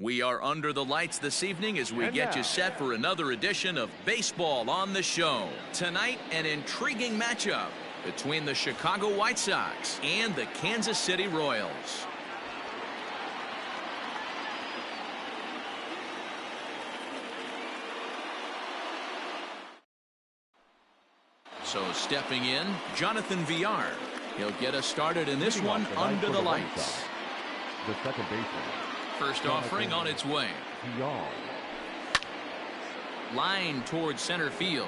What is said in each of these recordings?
We are under the lights this evening as we get you set for another edition of Baseball on the Show. Tonight, an intriguing matchup between the Chicago White Sox and the Kansas City Royals. So stepping in, Jonathan Villar. He'll get us started in this one under the lights. The second baseman. First offering on its way. Line towards center field.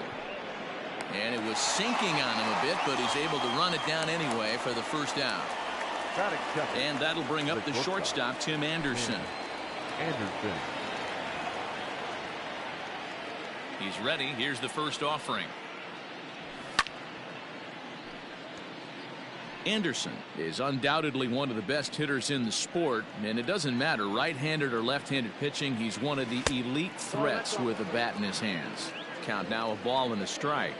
And it was sinking on him a bit, but he's able to run it down anyway for the first out. And that'll bring up the shortstop, Tim Anderson. He's ready. Here's the first offering. Anderson is undoubtedly one of the best hitters in the sport, and it doesn't matter right-handed or left-handed pitching. He's one of the elite threats with a bat in his hands. Count now, a ball and a strike.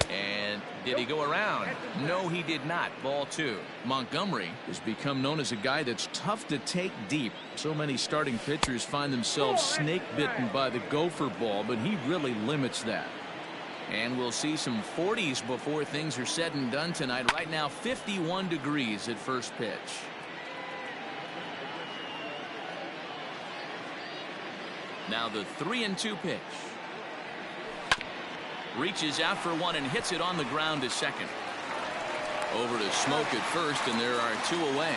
And did he go around? No, he did not. Ball two. Montgomery has become known as a guy that's tough to take deep. So many starting pitchers find themselves snake bitten by the gopher ball, but he really limits that. And we'll see some 40s before things are said and done tonight. Right now, 51 degrees at first pitch. Now the 3-2 pitch. Reaches out for one and hits it on the ground to second. Over to Smoke at first, and there are two away.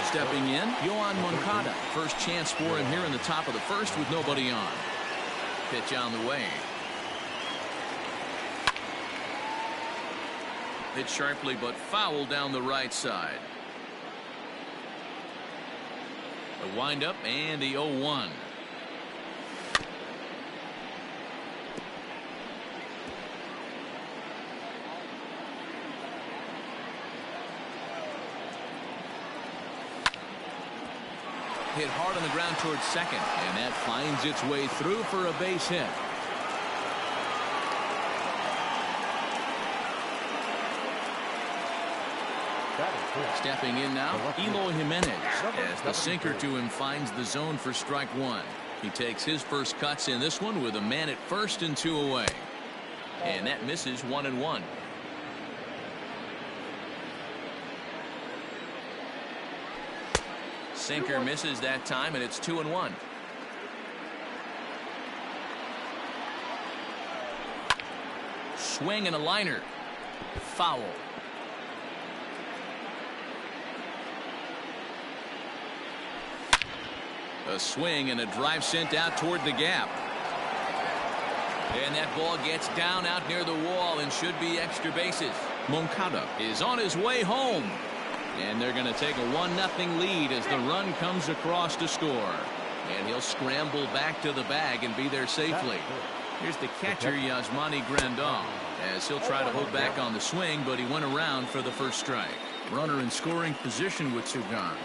Stepping in, Yoan Moncada. First chance for him here in the top of the first with nobody on. Pitch on the way. Hit sharply but foul down the right side. A windup and the 0-1. Hit hard on the ground towards second, and that finds its way through for a base hit. Stepping in now, Eloy Jimenez, as the sinker to him finds the zone for strike one. He takes his first cuts in this one with a man at first and two away. And that misses 1-1. Sinker misses that time, and it's 2-1. Swing and a liner. Foul. A swing and a drive sent out toward the gap. And that ball gets down out near the wall and should be extra bases. Moncada is on his way home. And they're going to take a 1-0 lead as the run comes across to score. And he'll scramble back to the bag and be there safely. Here's the catcher, Yasmani Grandal, as he'll try to hold back on the swing, but he went around for the first strike. Runner in scoring position with two gone.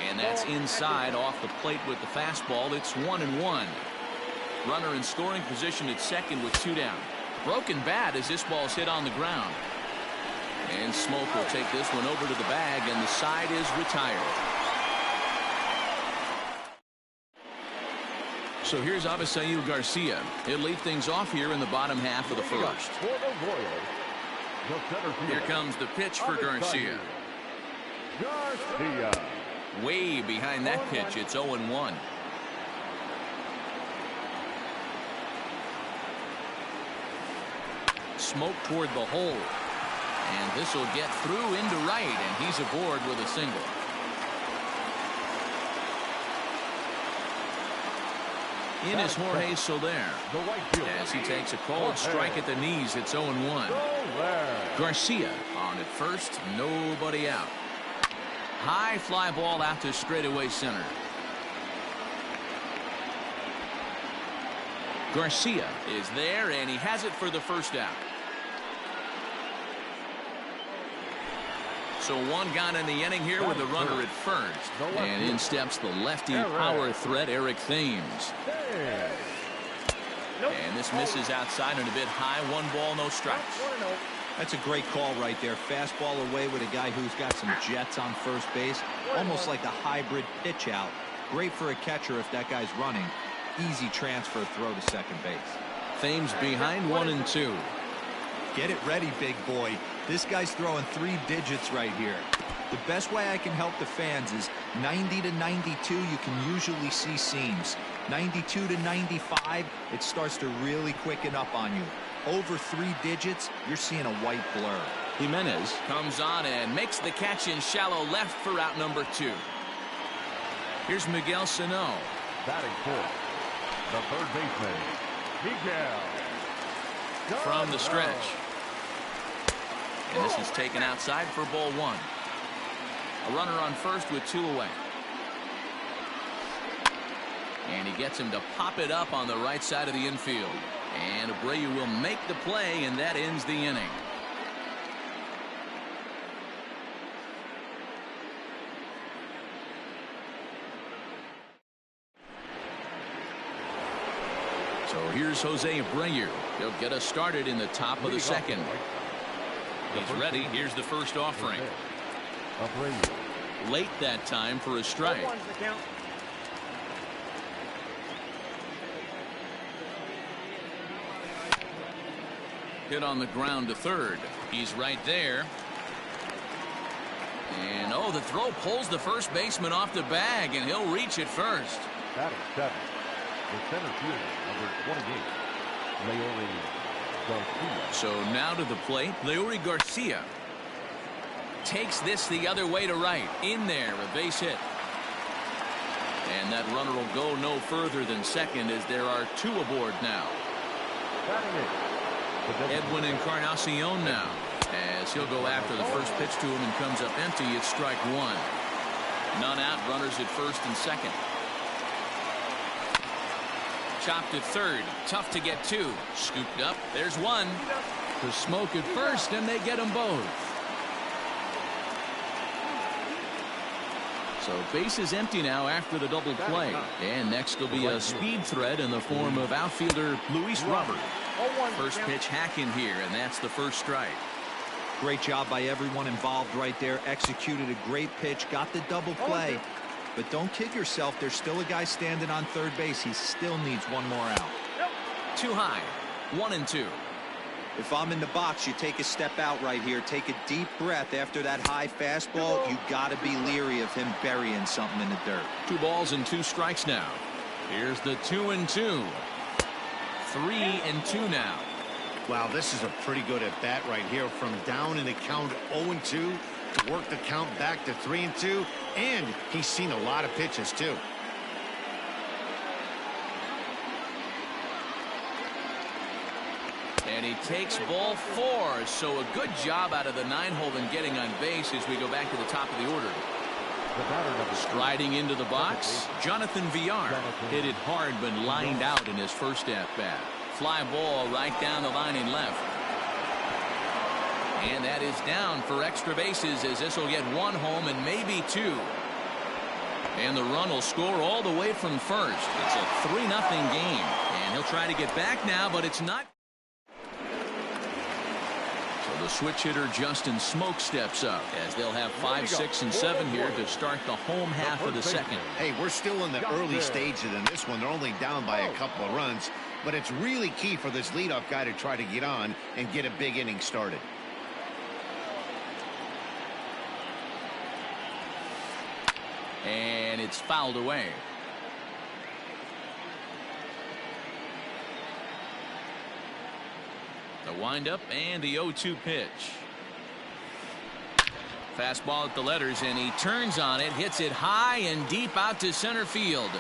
And that's inside off the plate with the fastball. It's 1-1. Runner in scoring position at second with two down. Broken bat as this ball's hit on the ground. And Smoke will take this one over to the bag, and the side is retired. So here's Avisail Garcia. He'll lead things off here in the bottom half of the first. Here comes the pitch for Garcia. Way behind that pitch, it's 0-1. Smoke toward the hole. And this will get through into right, and he's aboard with a single. In is Jorge Soler. As he takes a cold strike at the knees, it's 0-1. Garcia on at first, nobody out. High fly ball out to straightaway center. Garcia is there, and he has it for the first out. So one gone in the inning here with the runner at first. And in steps the lefty power threat, Eric Thames. And this misses outside and a bit high. 1 ball, no strikes. That's a great call right there. Fastball away with a guy who's got some jets on first base. Almost like a hybrid pitch out. Great for a catcher if that guy's running. Easy transfer throw to second base. Thames behind 1-2. Get it ready, big boy. This guy's throwing 3 digits right here. The best way I can help the fans is 90 to 92, you can usually see seams. 92 to 95, it starts to really quicken up on you. Over 3 digits, you're seeing a white blur. Jimenez comes on and makes the catch in shallow left for out number 2. Here's Miguel Sano. Batting fourth, the third baseman, Miguel. From the stretch. And this is taken outside for ball 1. A runner on first with 2 away. And he gets him to pop it up on the right side of the infield. And Abreu will make the play, and that ends the inning. So here's Jose Abreu. He'll get us started in the top of the second. He's ready. Here's the first offering. Late that time for a strike. Hit on the ground to third. He's right there. And oh, the throw pulls the first baseman off the bag, and he'll reach it first. That is 7. The center fielder, number 28, Leori Garcia. So now to the plate, Leori Garcia takes this the other way to right. In there, a base hit. And that runner will go no further than second as there are 2 aboard now. Edwin Encarnacion now, as he'll go after the first pitch to him and comes up empty. It's strike 1. None out, runners at first and second. Chopped at third. Tough to get 2. Scooped up. There's 1. The smoke at first, and they get them both. So base is empty now after the double play. And next will be a speed threat in the form of outfielder Luis Robert. First pitch hack in here, and that's the first strike. Great job by everyone involved right there. Executed a great pitch. Got the double play. But don't kid yourself. There's still a guy standing on third base. He still needs 1 more out. Too high. 1-2. If I'm in the box, you take a step out right here. Take a deep breath after that high fastball. You got to be leery of him burying something in the dirt. 2 balls and 2 strikes now. Here's the 2-2. 3-2 now. Wow, this is a pretty good at bat right here. From down in the count 0-2 to work the count back to 3-2. And he's seen a lot of pitches too. And he takes ball 4. So a good job out of the 9-hole in getting on base as we go back to the top of the order. Striding into the box, Jonathan Villar hit it hard but lined out in his first at-bat. Fly ball right down the line in left. And that is down for extra bases as this will get 1 home and maybe 2. And the run will score all the way from first. It's a 3-0 game. And he'll try to get back now, but it's not. The switch hitter Justin Smoke steps up as they'll have 5, 6, and 7 here to start the home half of the second. Hey, we're still in the early stages in this one. They're only down by a couple of runs, but it's really key for this leadoff guy to try to get on and get a big inning started. And it's fouled away. The windup and the 0-2 pitch. Fastball at the letters, and he turns on it, hits it high and deep out to center field.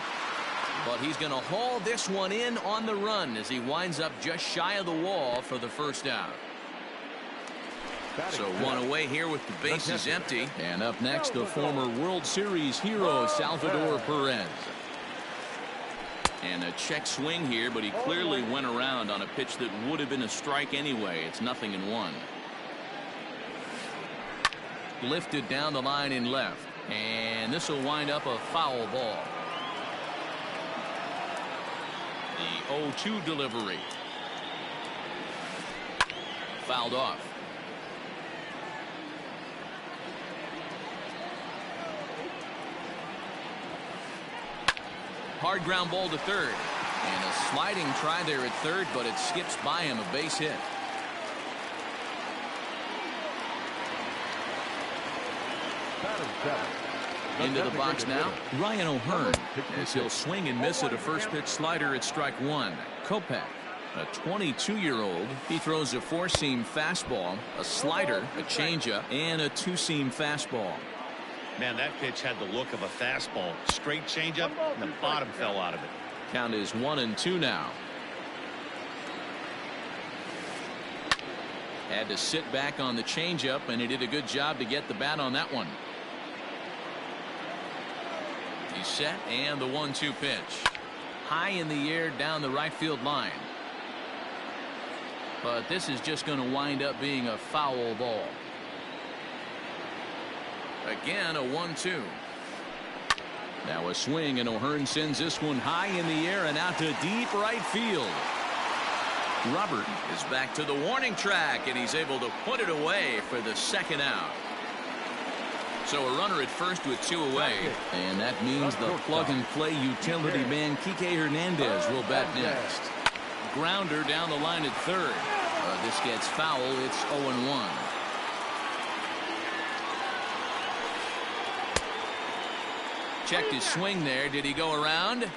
But he's going to haul this one in on the run as he winds up just shy of the wall for the first out. So 1 away here with the bases empty. And up next, the former World Series hero Salvador Perez. And a check swing here, but he clearly went around on a pitch that would have been a strike anyway. It's 0-1. Lifted down the line in left. And this will wind up a foul ball. The 0-2 delivery. Fouled off. Hard ground ball to third. And a sliding try there at third, but it skips by him, a base hit. Into the box now, Ryan O'Hearn, as he'll swing and miss at a first pitch slider at strike one. Kopech, a 22-year-old, he throws a four-seam fastball, a slider, a changeup, and a two-seam fastball. Man, that pitch had the look of a fastball. Straight changeup, and the bottom fell out of it. Count is 1-2 now. Had to sit back on the changeup, and he did a good job to get the bat on that one. He's set, and the 1-2 pitch. High in the air down the right field line. But this is just going to wind up being a foul ball. Again, a 1-2. Now a swing, and O'Hearn sends this one high in the air and out to deep right field. Robert is back to the warning track, and he's able to put it away for the second out. So a runner at first with two away, and that means the plug-and-play utility man Kike Hernandez will bat next. Grounder down the line at third. This gets foul. It's 0-1. Checked his swing there. Did he go around?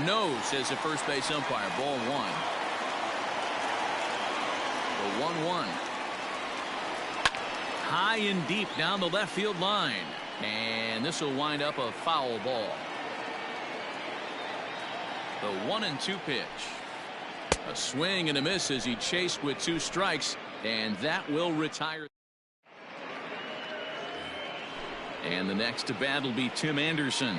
No, says the first base umpire. Ball one. The 1-1. High and deep down the left field line. And this will wind up a foul ball. The 1-2 pitch. A swing and a miss as he chased with two strikes. And that will retire. And the next to bat will be Tim Anderson.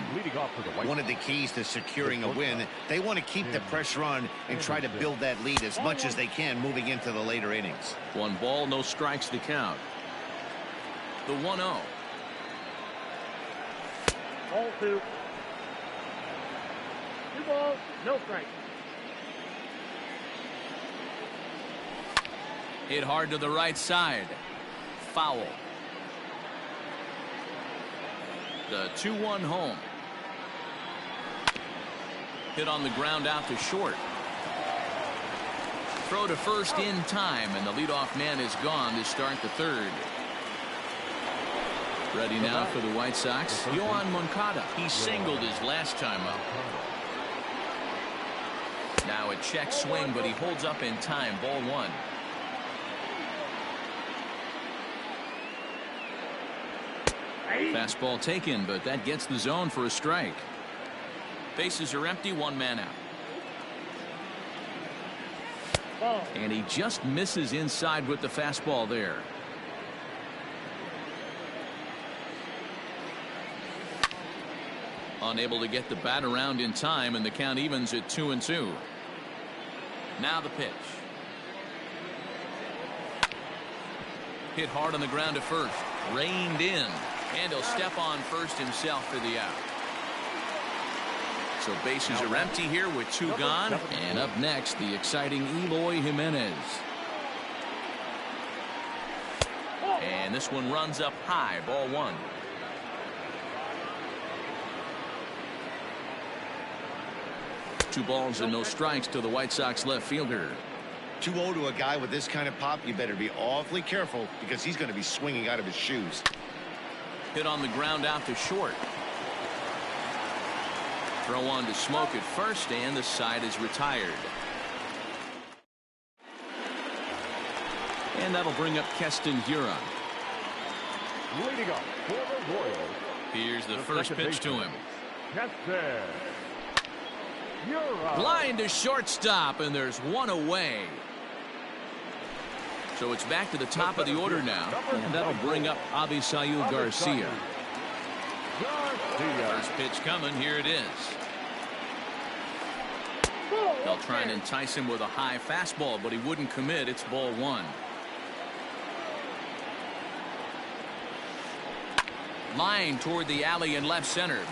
One of the keys to securing a win, they want to keep the pressure on and try to build that lead as much as they can moving into the later innings. 1 ball, no strikes to count. The 1-0. Ball 2. 2 balls, no strikes. Hit hard to the right side. Foul. The 2-1 home. Hit on the ground out to short. Throw to first in time, and the leadoff man is gone to start the third. Ready now for the White Sox, Yoan Moncada. He singled his last time up. Now a check swing, but he holds up in time. Ball 1. Fastball taken, but that gets the zone for a strike. Bases are empty, 1 man out. And he just misses inside with the fastball there. Unable to get the bat around in time, and the count evens at 2-2. Now the pitch. Hit hard on the ground to first. Reined in. And he'll step on first himself for the out. So bases are empty here with 2 gone. And up next, the exciting Eloy Jimenez. And this one runs up high. Ball 1. Two balls and no strikes to the White Sox left fielder. 2-0 to a guy with this kind of pop, you better be awfully careful because he's going to be swinging out of his shoes. Hit on the ground out to short. Throw on to Smoke at first, and the side is retired. And that'll bring up Keston Huron. Leading up for the Royals. Here's the first pitch to him. Keston Huron. Line to shortstop, and there's 1 away. So it's back to the top of the order now, and that'll bring up Avisail Garcia. First pitch coming. Here it is. They'll try and entice him with a high fastball, but he wouldn't commit. It's ball 1. Line toward the alley in left center.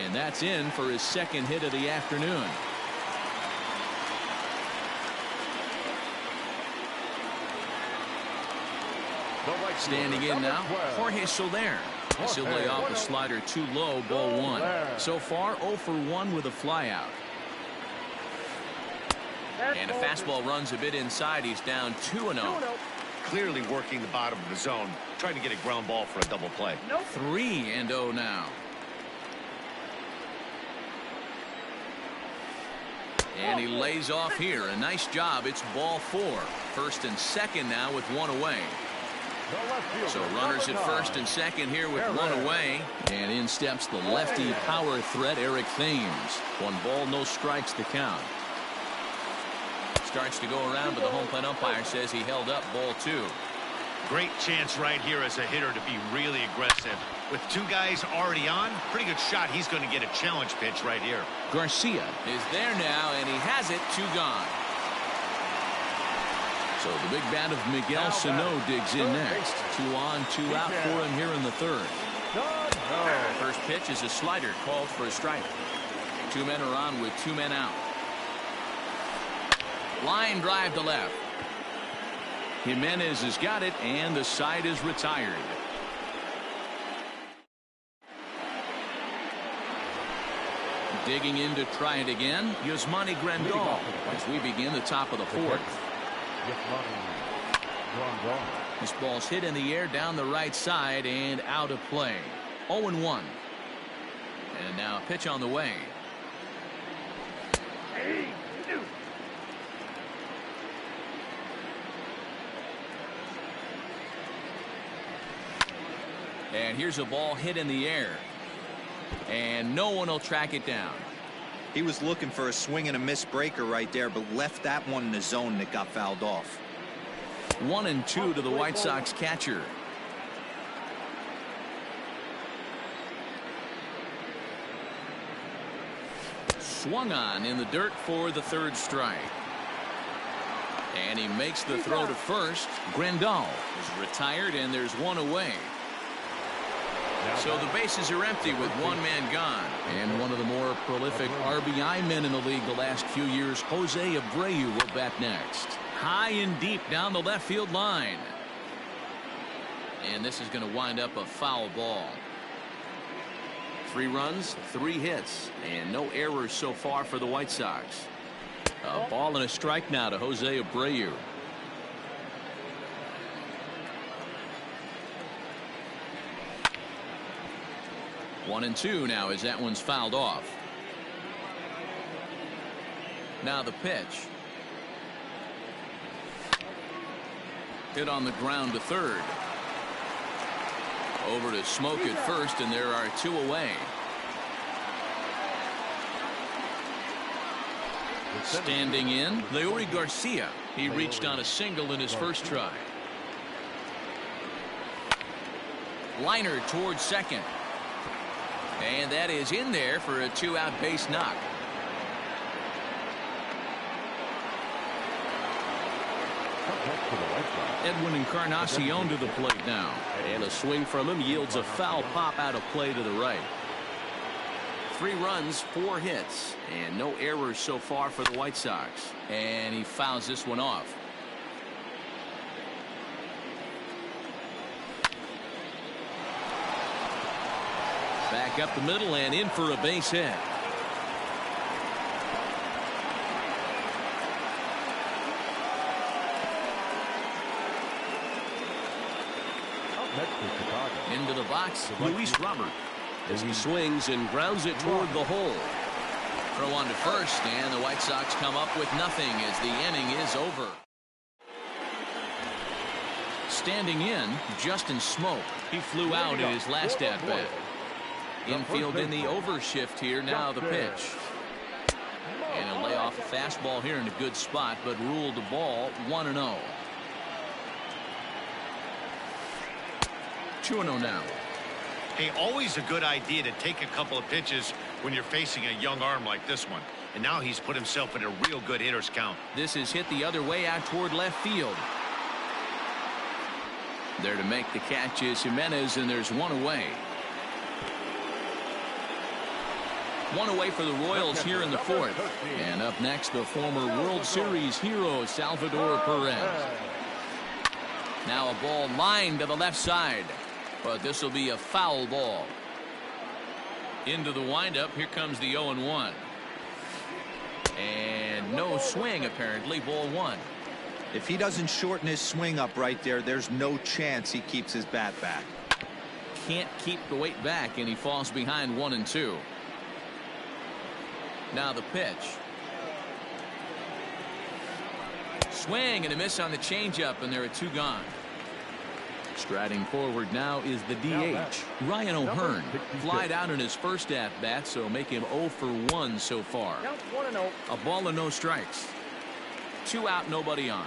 And that's in for his second hit of the afternoon. Standing in now, Jorge Soler. He'll lay off a slider too low, ball one. So far, 0 for 1 with a flyout. And a fastball runs a bit inside. He's down 2-0. Clearly working the bottom of the zone, trying to get a ground ball for a double play. 3-0 now. And he lays off here. A nice job. It's ball 4. First and second now with 1 away. So runners at first and second here with 1 away. And in steps the lefty power threat, Eric Thames. 1 ball, no strikes to count. Starts to go around, but the home plate umpire says he held up ball 2. Great chance right here as a hitter to be really aggressive. With 2 guys already on, pretty good shot. He's going to get a challenge pitch right here. Garcia is there now, and he has it. 2 gone. So the big bat of Miguel Sano digs in next. 2 on, 2 out for him here in the 3rd. First pitch is a slider called for a strike. 2 men are on with 2 men out. Line drive to left. Jimenez has got it, and the side is retired. Digging in to try it again, Yasmani Grandal as we begin the top of the 4th. This ball's hit in the air down the right side and out of play. 0-1. And now a pitch on the way. And here's a ball hit in the air. And no one will track it down. He was looking for a swing and a miss breaker right there, but left that one in the zone that got fouled off. 1-2 to the White Sox catcher. Swung on in the dirt for the 3rd strike. And he makes the throw to first. Grandal is retired, and there's 1 away. So the bases are empty with 1 man gone. And one of the more prolific RBI men in the league the last few years, Jose Abreu, will bat next. High and deep down the left field line. And this is going to wind up a foul ball. 3 runs, 3 hits, and no errors so far for the White Sox. A ball and a strike now to Jose Abreu. One and 2 now as that one's fouled off. Now the pitch. Hit on the ground to 3rd. Over to Smoke at first, and there are 2 away. Standing in, Leury Garcia. He reached on a single in his first try. Liner towards second. And that is in there for a 2-out base knock. Edwin Encarnacion to the plate now. And a swing from him yields a foul pop out of play to the right. 3 runs, 4 hits, and no errors so far for the White Sox. And he fouls this one off. Back up the middle and in for a base hit. Into the box, Luis Robert, as he swings and grounds it toward the hole. Throw on to first, and the White Sox come up with nothing as the inning is over. Standing in, Justin Smoke. He flew out in his last at-bat. Infield in the overshift here. Now the pitch. And he'll lay off a fastball here in a good spot, but ruled the ball 1-0. 2-0 now. Hey, always a good idea to take a couple of pitches when you're facing a young arm like this one. And now he's put himself in a real good hitter's count. This is hit the other way out toward left field. There to make the catch is Jimenez, and there's 1 away. 1 away for the Royals here in the 4th. And up next, the former World Series hero, Salvador Perez. Now a ball lined to the left side. But this will be a foul ball. Into the windup. Here comes the 0-1. And no swing, apparently. Ball 1. If he doesn't shorten his swing up right there, there's no chance he keeps his bat back. Can't keep the weight back, and he falls behind 1-2. Now the pitch. Swing and a miss on the changeup, and there are 2 gone. Striding forward now is the DH, Ryan O'Hearn. Flied out in his first at-bat, so make him 0 for 1 so far. Count 1-0. A ball and no strikes. 2 out, nobody on.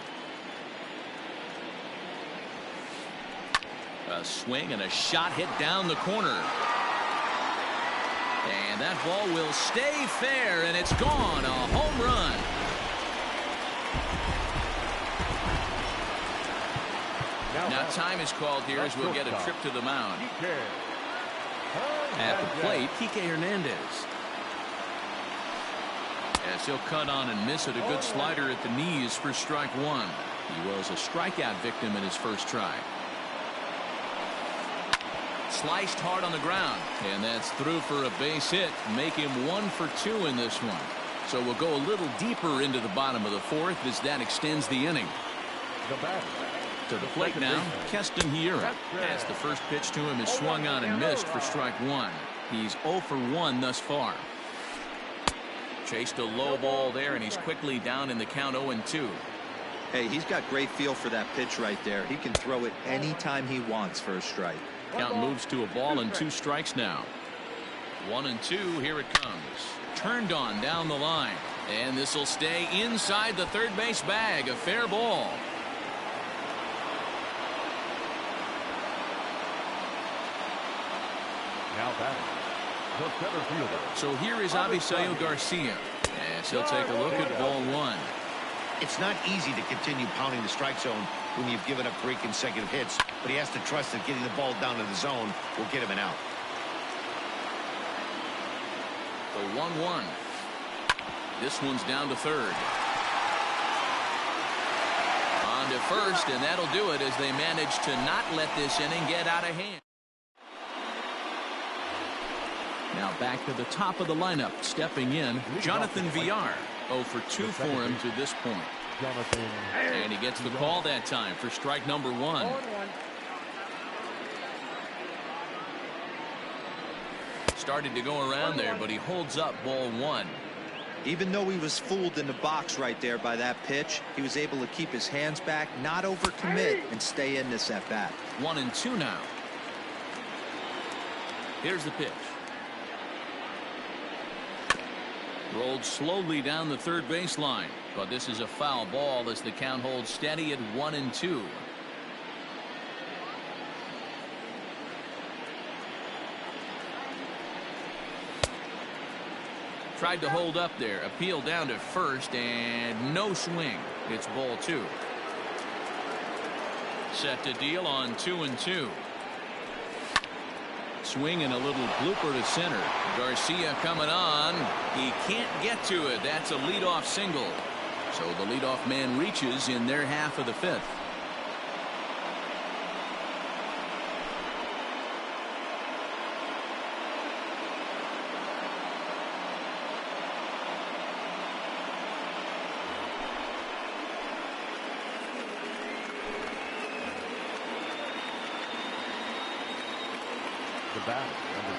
A swing and a shot hit down the corner. And that ball will stay fair, and it's gone. A home run. Now time is called here as we'll get a trip to the mound. At the plate, Kike Hernandez. As he'll cut on and miss it, a good slider at the knees for strike 1. He was a strikeout victim in his first try. Sliced hard on the ground, and that's through for a base hit. Make him 1 for 2 in this one. So we'll go a little deeper into the bottom of the 4th as that extends the inning. To the plate now, Keston Hiura. As the first pitch to him is swung on and missed for strike 1. He's 0 for 1 thus far. Chased a low ball there, and he's quickly down in the count 0-2. Hey, he's got great feel for that pitch right there. He can throw it anytime he wants for a strike. Count moves to a ball and 2 strikes now. 1-2, here it comes. Turned on down the line. And this will stay inside the third base bag. A fair ball. Now batting, the center fielder. So here is Avisail Garcia. As he'll take a look at ball 1. It's not easy to continue pounding the strike zone when you've given up 3 consecutive hits, but he has to trust that getting the ball down to the zone will get him an out. The 1-1. This one's down to third. On to first, and that'll do it as they manage to not let this inning get out of hand. Now back to the top of the lineup. Stepping in, Jonathan Villar. 0 for 2 for him to this point. And he gets the call that time for strike number 1. Started to go around there, but he holds up ball 1. Even though he was fooled in the box right there by that pitch, he was able to keep his hands back, not overcommit, and stay in this at bat. 1-2 now. Here's the pitch. Rolled slowly down the third baseline, but this is a foul ball as the count holds steady at 1-2. Tried to hold up there. Appeal down to first, and no swing. It's ball 2. Set to deal on 2-2. Swing and a little blooper to center. Garcia coming on. He can't get to it. That's a leadoff single. So the leadoff man reaches in their half of the 5th.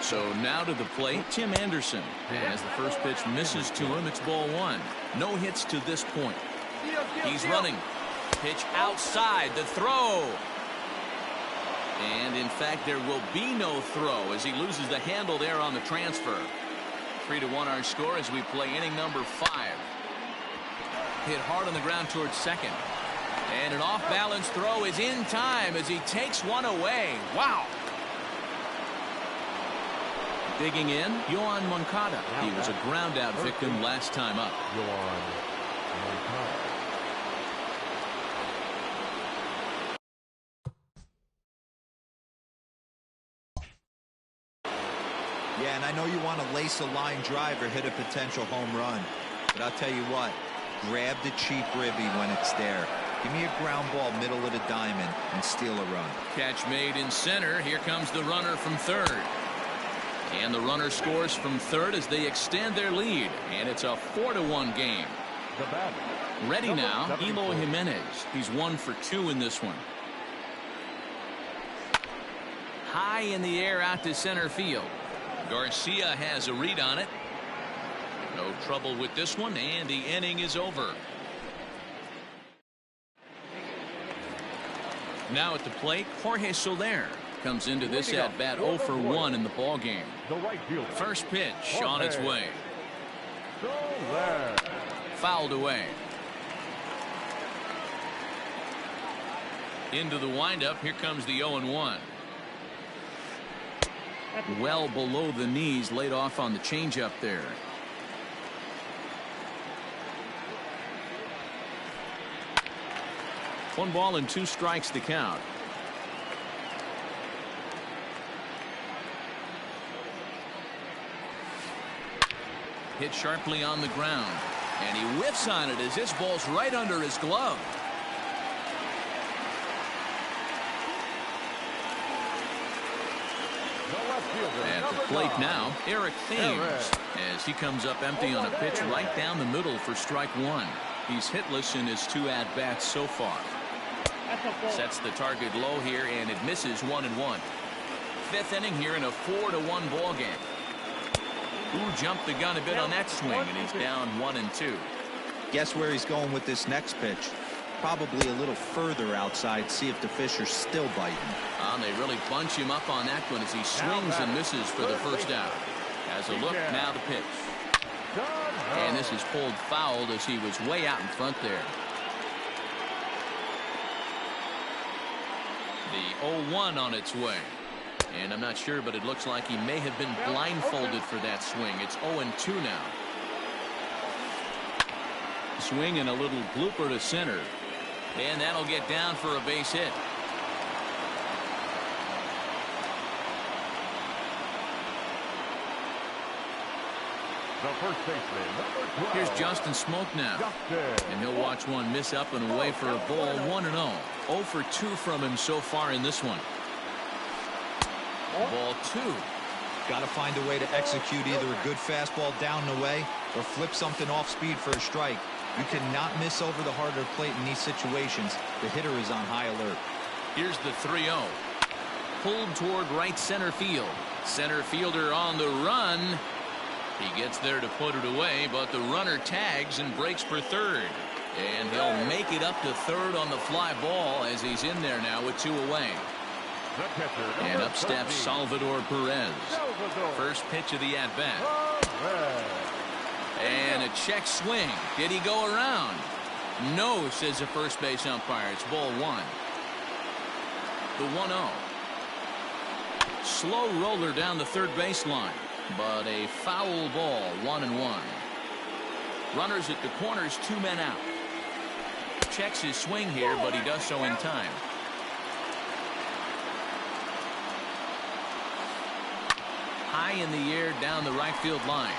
So now to the plate, Tim Anderson. As the first pitch misses to him, it's ball 1. No hits to this point. He's running. Pitch outside, the throw. And in fact, there will be no throw as he loses the handle there on the transfer. 3-1 our score as we play inning number 5. Hit hard on the ground towards second. And an off-balance throw is in time as he takes one away. Wow. Digging in, Yoan Moncada. He was a ground-out victim last time up. Yeah, and I know you want to lace a line drive or hit a potential home run. But I'll tell you what, grab the cheap ribby when it's there. Give me a ground ball middle of the diamond and steal a run. Catch made in center. Here comes the runner from third. And the runner scores from third as they extend their lead. And it's a 4-1 game. The batter. Ready now, 74. Eloy Jimenez. He's 1 for 2 in this one. High in the air out to center field. Garcia has a read on it. No trouble with this one, and the inning is over. Now at the plate, Jorge Soler comes into this at bat 0 for 1 in the ball game. The right fielder. First pitch on its way. Soler. Fouled away. Into the windup. Here comes the 0-1. Well below the knees, laid off on the changeup there. One ball and 2 strikes to count. Hit sharply on the ground, and he whiffs on it as this ball's right under his glove. At the plate now, Eric Thames, as he comes up empty on a pitch right down the middle for strike 1. He's hitless in his 2 at-bats so far. Sets the target low here, and it misses 1-1. 5th inning here in a 4-1 ball game. Ooh, jumped the gun a bit on that swing, and he's down 1-2. Guess where he's going with this next pitch? Probably a little further outside. See if the fish are still biting. They really bunch him up on that one as he swings and misses for the first out. As a look, now the pitch. And this is pulled fouled as he was way out in front there. The 0-1 on its way. And I'm not sure, but it looks like he may have been blindfolded for that swing. It's 0-2 now. Swing and a little blooper to center. And that'll get down for a base hit. The first baseman, number 12. Here's Justin Smoke now. And he'll watch one miss up and away for a ball. 1-0. 0 for 2 from him so far in this one. Ball 2. Got to find a way to execute either a good fastball down and away or flip something off speed for a strike. You cannot miss over the harder plate in these situations. The hitter is on high alert. Here's the 3-0. Pulled toward right center field. Center fielder on the run. He gets there to put it away, but the runner tags and breaks for third. And he'll make it up to third on the fly ball as he's in there now with 2 away. And up steps Salvador Perez. First pitch of the at-bat. And a check swing. Did he go around? No, says the first base umpire. It's ball 1. The 1-0. Slow roller down the third baseline, but a foul ball. 1-1. Runners at the corners, 2 men out. Checks his swing here, but he does so in time. High in the air down the right field line.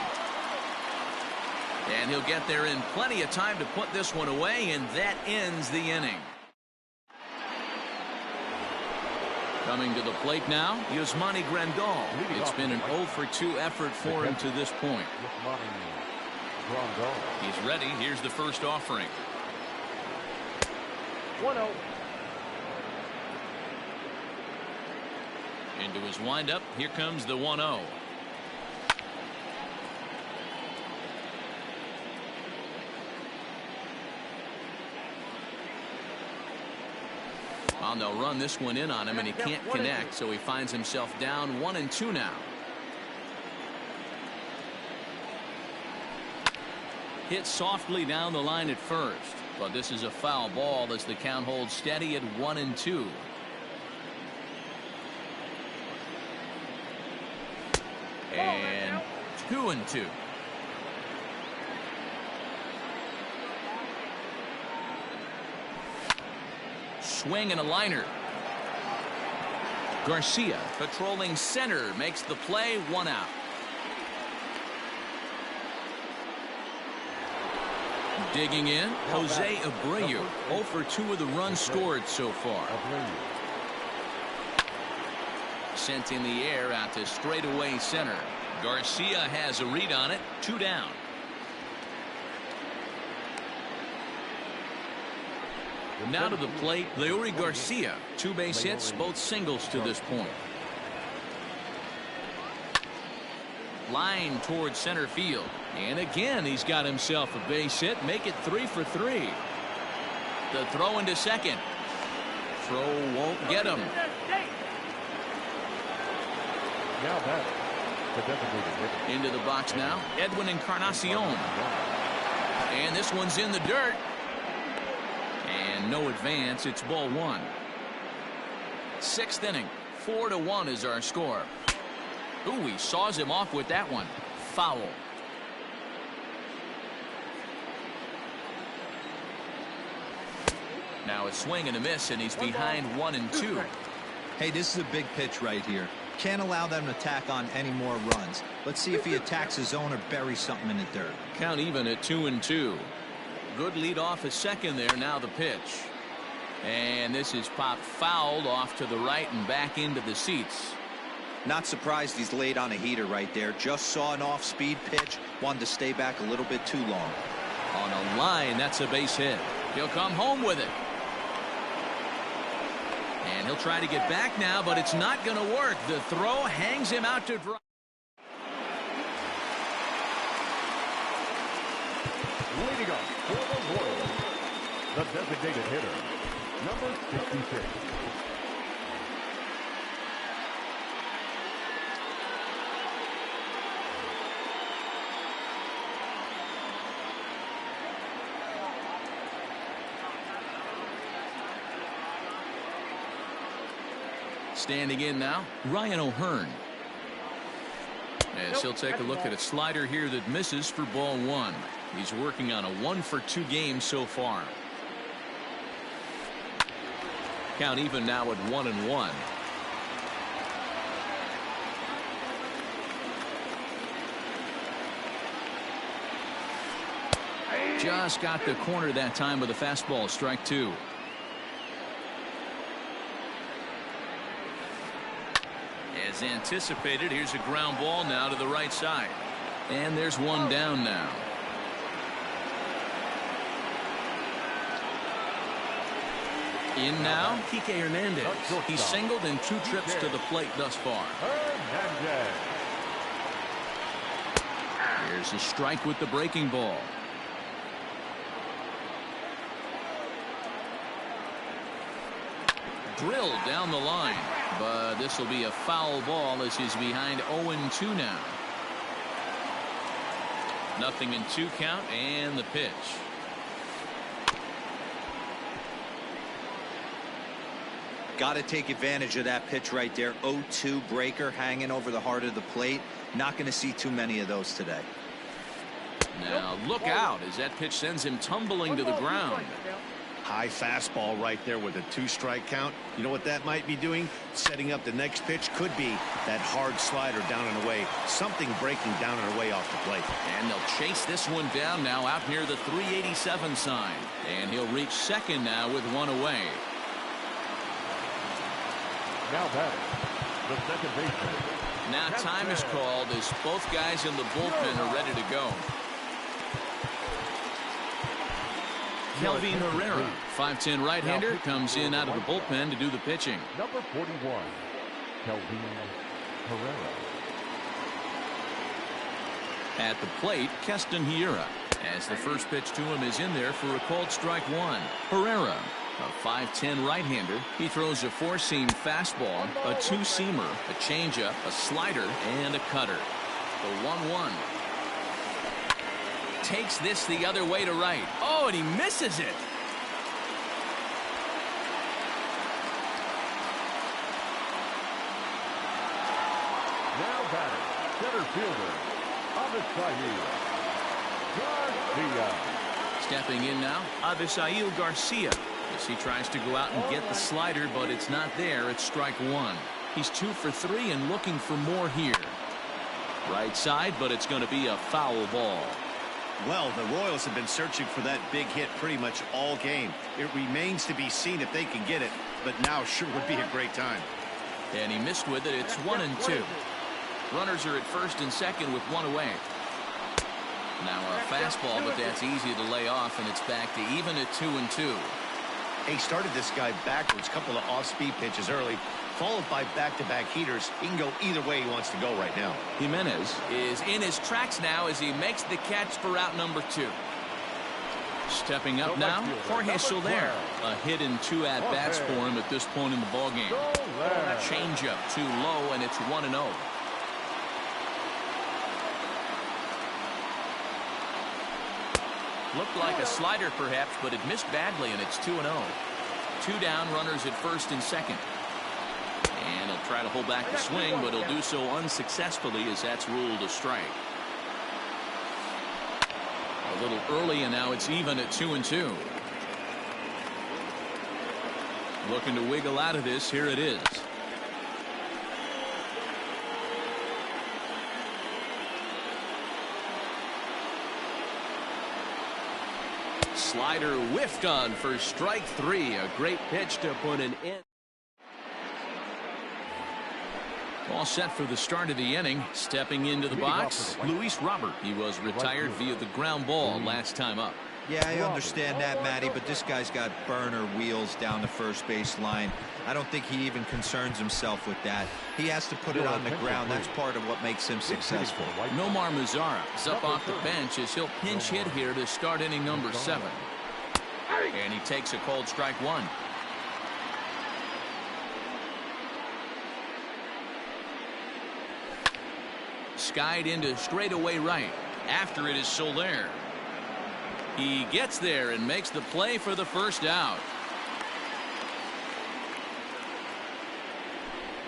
And he'll get there in plenty of time to put this one away, and that ends the inning. Coming to the plate now, Yasmani Grandal. It's been an 0 for 2 effort for him to this point. He's ready. Here's the first offering. 1-0. Into his windup. Here comes the 1-0. Well, they'll run this one in on him, and he can't connect, so he finds himself down 1-2 now. Hit softly down the line at first, but this is a foul ball as the count holds steady at 1-2. And 2-2. Swing and a liner. Garcia patrolling center makes the play. 1 out. Digging in, Jose Abreu, 0 for 2 of the runs scored so far. Sent in the air out to straightaway center. Garcia has a read on it. 2 down. Now to the plate, Leury Garcia. 2 base hits, both singles to this point. Line towards center field. And again, he's got himself a base hit. Make it 3 for 3. The throw into second. Throw won't get him. Now back. The designated hitter. Into the box now. Edwin Encarnacion. And this one's in the dirt. And no advance. It's ball 1. 6th inning. 4-1 is our score. Ooh, he saws him off with that one. Foul. Now a swing and a miss, and he's behind 1-2. Hey, this is a big pitch right here. Can't allow them to tack on any more runs. Let's see if he attacks his zone or buries something in the dirt. Count even at 2-2. Good lead off at second there. Now the pitch. And this is popped fouled off to the right and back into the seats. Not surprised he's laid on a heater right there. Just saw an off-speed pitch. Wanted to stay back a little bit too long. On a line, that's a base hit. He'll come home with it. And he'll try to get back now, but it's not going to work. The throw hangs him out to dry. Leading up for the Royals, the designated hitter, number 66. Standing in now, Ryan O'Hearn. As he'll take a look at a slider here that misses for ball 1. He's working on a 1 for 2 game so far. Count even now at 1-1. Just got the corner that time with a fastball. Strike 2. As anticipated, here's a ground ball now to the right side. And there's one down now. In now, Kike Hernandez. He's singled in 2 trips to the plate thus far. Here's a strike with the breaking ball. Drilled down the line. But this will be a foul ball as he's behind 0-2 now. 0-2 count and the pitch. Got to take advantage of that pitch right there. 0-2 breaker hanging over the heart of the plate. Not going to see too many of those today. Now look out as that pitch sends him tumbling to the ground. High fastball right there with a 2-strike count. You know what that might be doing? Setting up the next pitch. Could be that hard slider down and away. Something breaking down and away off the plate. And they'll chase this one down now out near the 387 sign. And he'll reach second now with 1 away. Now batting, the second baseman. Now time is called as both guys in the bullpen are ready to go. Kelvin Herrera, 5'10" right-hander, comes in out of the bullpen to do the pitching. Number 41, Kelvin Herrera. At the plate, Keston Hiura, as the first pitch to him is in there for a called strike 1. Herrera, a 5'10" right-hander. He throws a 4-seam fastball, a 2-seamer, a changeup, a slider, and a cutter. The 1-1. Takes this the other way to right. Oh, and he misses it. Now batting, center fielder, Avisail Garcia. Stepping in now, Avisail Garcia. As he tries to go out and get the slider, but it's not there. It's strike 1. He's 2 for 3 and looking for more here. Right side, but it's going to be a foul ball. Well, the Royals have been searching for that big hit pretty much all game. It remains to be seen if they can get it, but now sure would be a great time. And he missed with it. It's 1-2. Runners are at first and second with one away. Now a fastball, but that's easy to lay off, and it's back to even at 2-2. He started this guy backwards, couple of off-speed pitches early, followed by back-to-back heaters. He can go either way he wants to go right now. Jimenez is in his tracks now as he makes the catch for out number 2. Stepping up now, Jorge Soler. A hit in 2 at-bats for him at this point in the ballgame. Changeup too low, and it's 1-0. Looked like a slider perhaps, but it missed badly, and it's 2-0. 2 down, runners at first and second. And he'll try to hold back the swing, but he'll do so unsuccessfully as that's ruled a strike. A little early, and now it's even at 2-2. Looking to wiggle out of this. Here it is. Slider whiffed on for strike 3. A great pitch to put an end. All set for the start of the inning. Stepping into the box, Luis Robert. He was retired via the ground ball last time up. Yeah, I understand that, Matty, but this guy's got burner wheels down the first base line. I don't think he even concerns himself with that. He has to put it on the ground. That's part of what makes him successful. Nomar Mazara is up off the bench as he'll pinch hit here to start inning number 7. And he takes a cold strike 1. Skied into straightaway right. After it is Soler. He gets there and makes the play for the first out.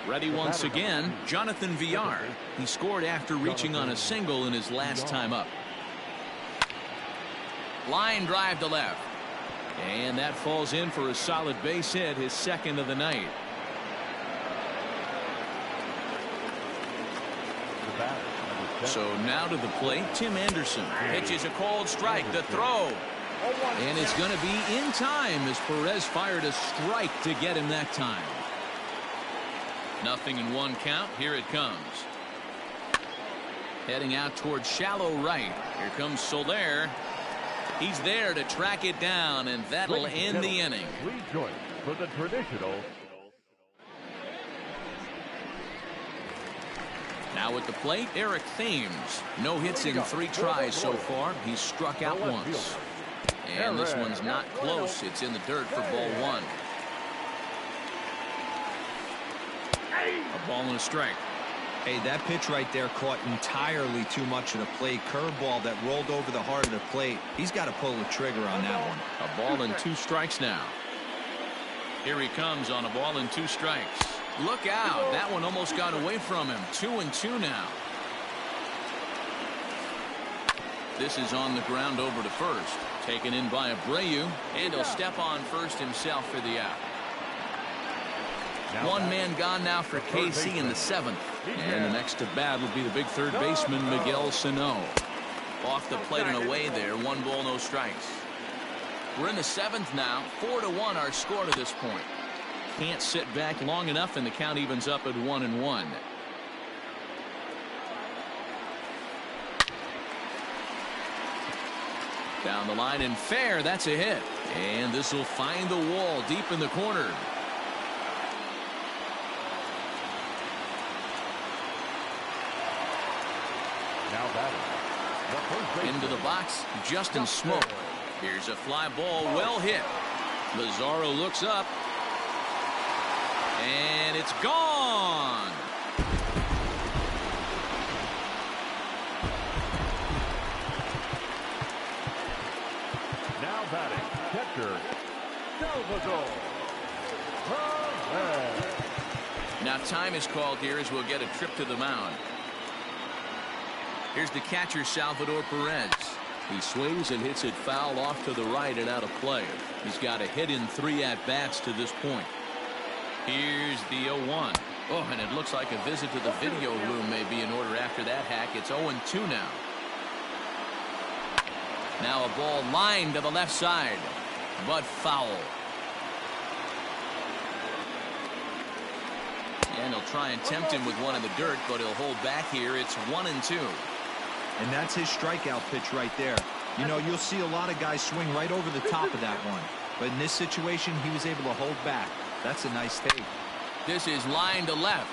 Ready once again, Jonathan Villar. He scored after reaching on a single in his last time up. Line drive to left. And that falls in for a solid base hit, his second of the night. So now to the plate, Tim Anderson pitches a cold strike. The throw. And it's going to be in time as Perez fired a strike to get him that time. 0-1 count. Here it comes. Heading out towards shallow right. Here comes Soler. He's there to track it down, and that'll end the inning. Rejoin for the traditional. Now at the plate, Eric Thames. No hits in 3 tries so far. He's struck out once. And this one's not close. It's in the dirt for ball 1. A ball and a strike. Hey, that pitch right there caught entirely too much of the plate. Curveball that rolled over the heart of the plate. He's got to pull the trigger on that one. A ball and 2 strikes now. Here he comes on a ball and 2 strikes. Look out. That one almost got away from him. 2-2 now. This is on the ground over to first. Taken in by Abreu. And he'll step on first himself for the out. 1 man gone now for KC in the 7th. And the next to bat will be the big third baseman, Miguel Sano. Off the plate and away there. 1 ball, no strikes. We're in the 7th now. 4-1 our score to this point. Can't sit back long enough, and the count evens up at 1-1. Down the line and fair. That's a hit. And this will find the wall deep in the corner. Now batting. Into the box, Justin Smoke. Here's a fly ball, well hit. Lazaro looks up. And it's gone. Now batting, catcher, Salvador. Now time is called here as we'll get a trip to the mound. Here's the catcher, Salvador Perez. He swings and hits it foul off to the right and out of play. He's got a hit in 3 at-bats to this point. Here's the 0-1. Oh, and it looks like a visit to the video room may be in order after that hack. It's 0-2 now. Now a ball lined to the left side, but foul. And he'll try and tempt him with one in the dirt, but he'll hold back here. It's 1-2. And that's his strikeout pitch right there. You know, you'll see a lot of guys swing right over the top of that one. But in this situation, he was able to hold back. That's a nice take. This is line to left.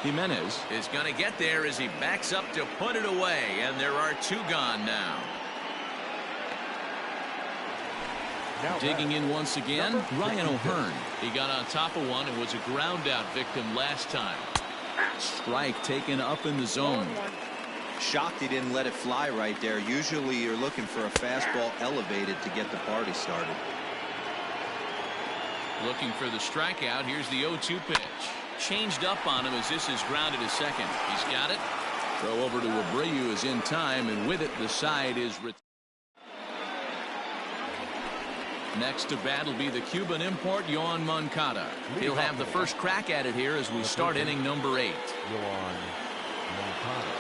Jimenez is going to get there as he backs up to put it away, and there are 2 gone now. Digging in once again, Ryan O'Hearn. He got on top of one and was a ground out victim last time. Strike taken up in the zone. Shocked he didn't let it fly right there. Usually you're looking for a fastball elevated to get the party started. Looking for the strikeout. Here's the 0-2 pitch. Changed up on him as this is grounded to second. He's got it. Throw over to Abreu is in time, and with it the side is retired. Next to bat will be the Cuban import Yoan Moncada. He'll have the first crack at it here as we start inning number 8. Yoan Moncada.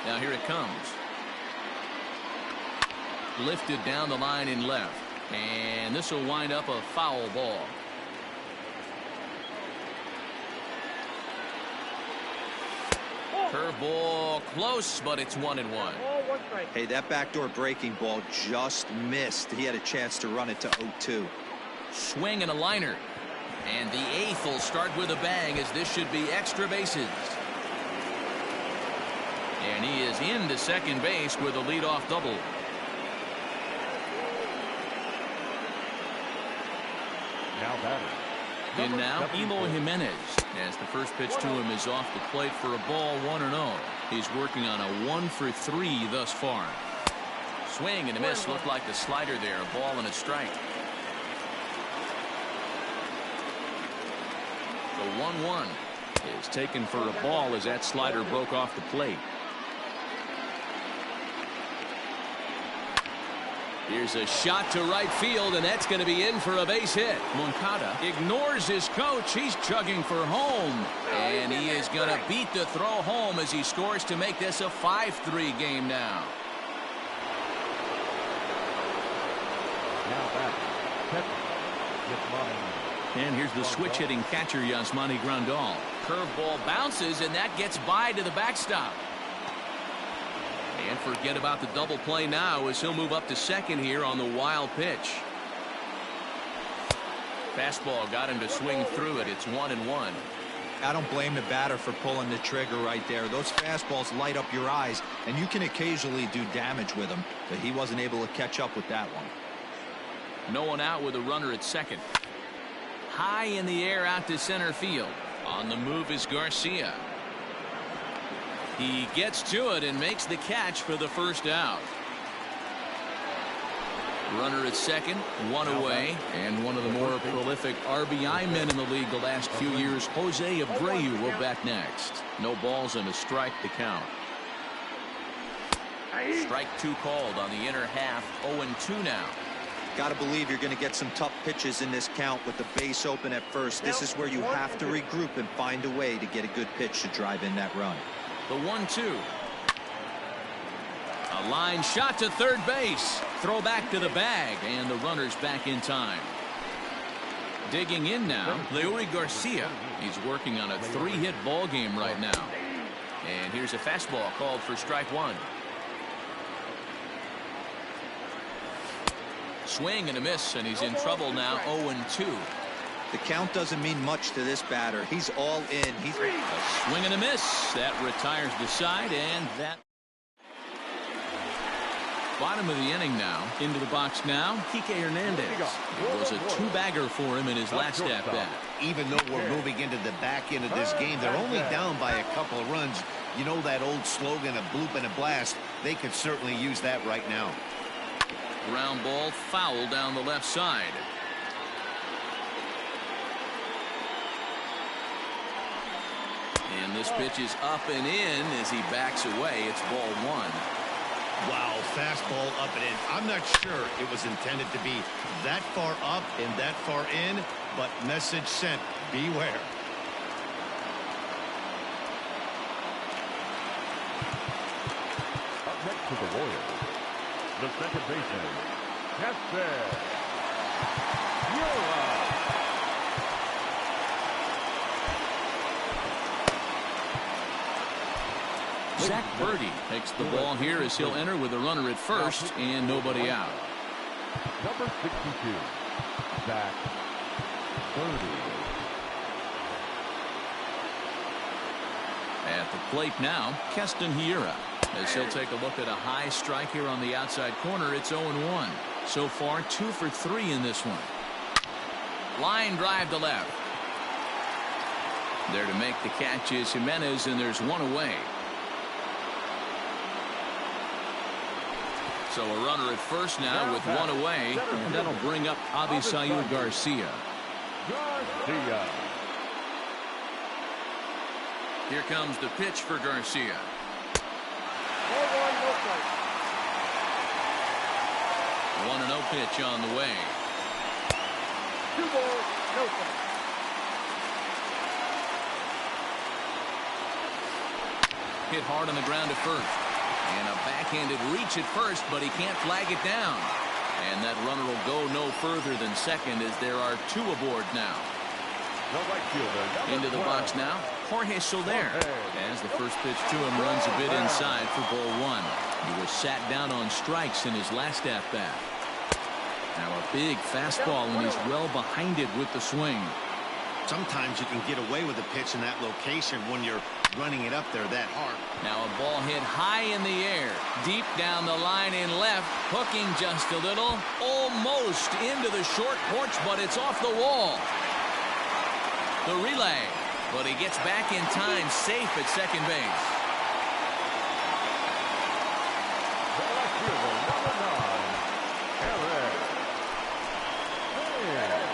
Now here it comes. Lifted down the line in left, and this will wind up a foul ball. Curveball close, but it's 1-1. Hey, that backdoor breaking ball just missed. He had a chance to run it to 0-2. Swing and a liner, and the 8th will start with a bang as this should be extra bases. And he is into second base with a leadoff double. Now batting. In now, Eloy Jimenez, as the first pitch to him is off the plate for a ball, 1-0. He's working on a 1-for-3 thus far. Swing and a miss. Looked like the slider there. A ball and a strike. The 1-1 is taken for a ball as that slider broke off the plate. Here's a shot to right field, and that's going to be in for a base hit. Moncada ignores his coach. He's chugging for home, and he is going to beat the throw home as he scores to make this a 5-3 game now. Now batting. And here's the switch hitting catcher Yasmani Grandal. Curveball bounces, and that gets by to the backstop. And forget about the double play now as he'll move up to second here on the wild pitch. Fastball got him to swing through it. It's 1-1. I don't blame the batter for pulling the trigger right there. Those fastballs light up your eyes, and you can occasionally do damage with them, but he wasn't able to catch up with that one. No one out with a runner at second. High in the air out to center field. On the move is Garcia. He gets to it and makes the catch for the first out. Runner at second, one away, and one of the more prolific RBI men in the league the last few years, Jose Abreu, will bat next. No balls and a strike to count. Strike 2 called on the inner half. 0-2 now. Got to believe you're going to get some tough pitches in this count with the base open at first. This is where you have to regroup and find a way to get a good pitch to drive in that run. The 1-2. A line shot to third base. Throw back to the bag, and the runner's back in time. Digging in now, Leury Garcia. He's working on a 3-hit ball game right now. And here's a fastball called for strike 1. Swing and a miss, and he's in trouble now. 0-2. The count doesn't mean much to this batter. He's all in. He's a swing and a miss. That retires the side, and that. Bottom of the inning now. Into the box now, Kike Hernandez. It was a 2-bagger for him in his last at-bat. Even though we're moving into the back end of this game, they're only down by a couple of runs. You know that old slogan, a bloop and a blast. They could certainly use that right now. Ground ball foul down the left side. And this pitch is up and in as he backs away. It's ball 1. Wow, fastball up and in. I'm not sure it was intended to be that far up and that far in, but message sent. Beware. Up next to the Royals, the second baseman, Casper. Zach Birdie takes the ball here as he'll enter with a runner at first and nobody out. Number 62, Zach Birdie. At the plate now, Keston Hiura. As he'll take a look at a high strike here on the outside corner, it's 0-1. So far, 2 for 3 in this one. Line drive to left. There to make the catch is Jimenez, and there's one away. So a runner at first now with one away, and that'll bring up Avisail Garcia. Here comes the pitch for Garcia. 1-0 pitch on the way. 2 balls, no strikes. Hit hard on the ground at first. And a backhanded reach at first, but he can't flag it down. And that runner will go no further than second as there are 2 aboard now. Into the box now, Jorge Soler. As the first pitch to him runs a bit inside for ball 1. He was sat down on strikes in his last at-bat. Now a big fastball, and he's well behind it with the swing. Sometimes you can get away with a pitch in that location when you're running it up there that hard. Now a ball hit high in the air, deep down the line in left, hooking just a little, almost into the short porch, but it's off the wall. The relay, but he gets back in time, safe at second base.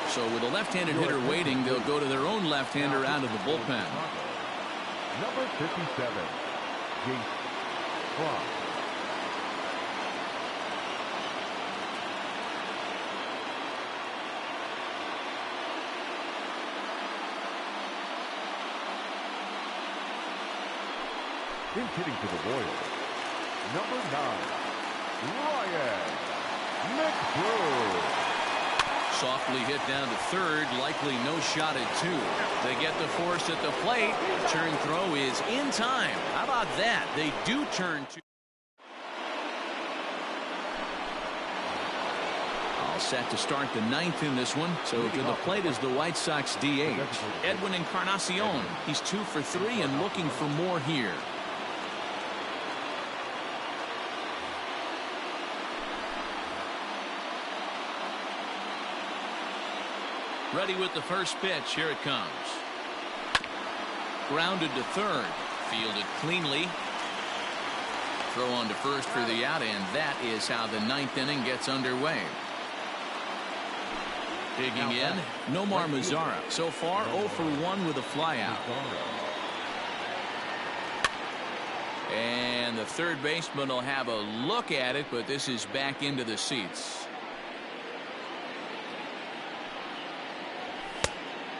So with a left-handed hitter waiting, they'll go to their own left-hander out of the bullpen. Number 57, Jace Frost. Hitting to the Royals, number 9, Ryan McBroom. Softly hit down to third, likely no shot at 2. They get the force at the plate. Turn throw is in time. How about that? They do turn to. All set to start the 9th in this one. So to the plate is the White Sox DH, Edwin Encarnacion. He's 2 for 3 and looking for more here. Ready with the first pitch. Here it comes. Grounded to third. Fielded cleanly. Throw on to first for the out, and that is how the 9th inning gets underway. Digging in, Nomar Mazara. So far, 0 for 1 with a flyout. And the third baseman will have a look at it, but this is back into the seats.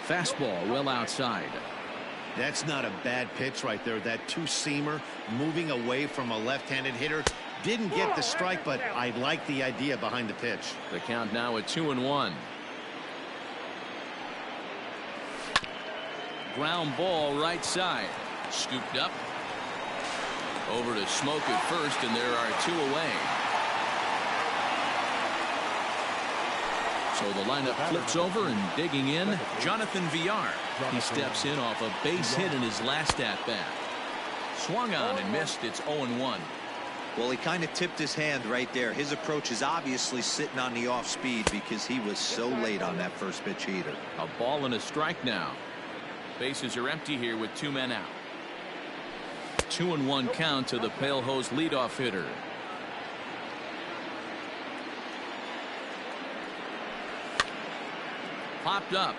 Fastball well outside. That's not a bad pitch right there. That 2-seamer moving away from a left-handed hitter. Didn't get the strike, but I like the idea behind the pitch. The count now at 2-1. Ground ball right side. Scooped up. Over to Smoke at first, and there are 2 away. So the lineup flips over, and digging in, Jonathan Villar. He steps in off a base hit in his last at-bat. Swung on and missed. It's 0-1. Well, he kind of tipped his hand right there. His approach is obviously sitting on the off speed because he was so late on that first pitch heater. A ball and a strike now. Bases are empty here with 2 men out. 2-1 count to the Pale Hose leadoff hitter. Popped up.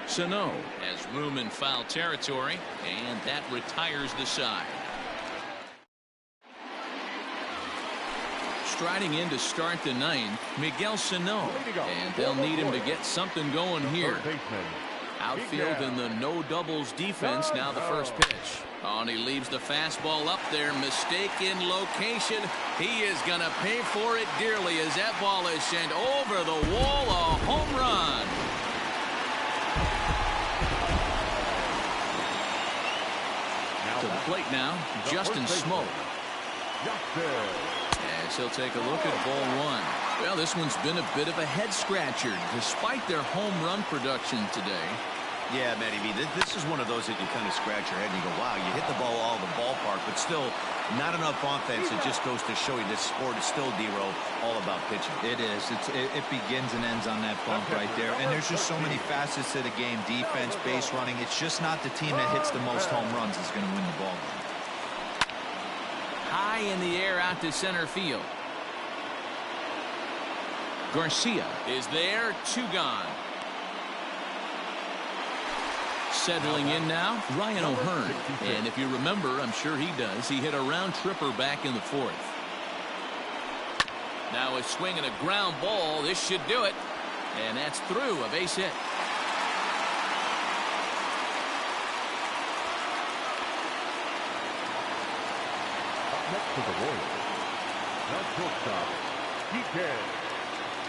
Sano has room in foul territory, and that retires the side. striding in to start the ninth, Miguel Sano, and they'll need him to get something going here. Outfield in the no doubles defense. Now the first pitch. Oh, and he leaves the fastball up there. Mistaken location. He is going to pay for it dearly as that ball is sent over the wall. A home run. To the plate now, Justin Smoke. As he'll take a look at ball one. Well, this one's been a bit of a head scratcher despite their home run production today. Yeah, Matty B, this is one of those that you kind of scratch your head and you go, wow, you hit the ball all the ballpark, but still not enough offense. It just goes to show you this sport is still, D-Row, all about pitching. It is. It begins and ends on that bump right there. And there's just so many facets to the game. Defense, base running. It's just not the team that hits the most home runs is going to win the ball game. High in the air out to center field. Garcia is there, 2 gone. Settling in now, Ryan O'Hearn. And if you remember, I'm sure he does, he hit a round tripper back in the 4th. Now a swing and a ground ball. This should do it. And that's through, a base hit. Next to the Royals. Now shortstop, PK.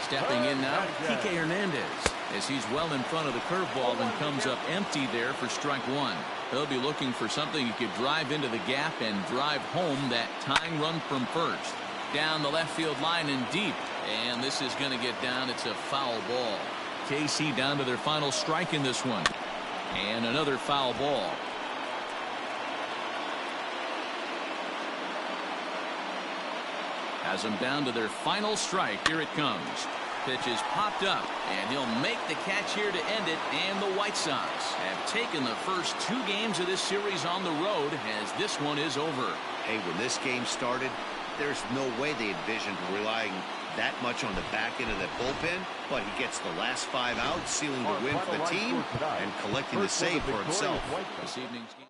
Stepping in now, Kike Hernandez, as he's well in front of the curveball and comes up empty there for strike 1. He'll be looking for something he could drive into the gap and drive home that tying run from first. Down the left field line and deep. And this is going to get down. It's a foul ball. KC down to their final strike in this one. And another foul ball. Has them down to their final strike. Here it comes. Pitch is popped up, and he'll make the catch here to end it. And the White Sox have taken the first 2 games of this series on the road, as this one is over. Hey, when this game started, there's no way they envisioned relying that much on the back end of that bullpen, but he gets the last 5 outs, sealing the win for the team and collecting the save for himself. This evening's game.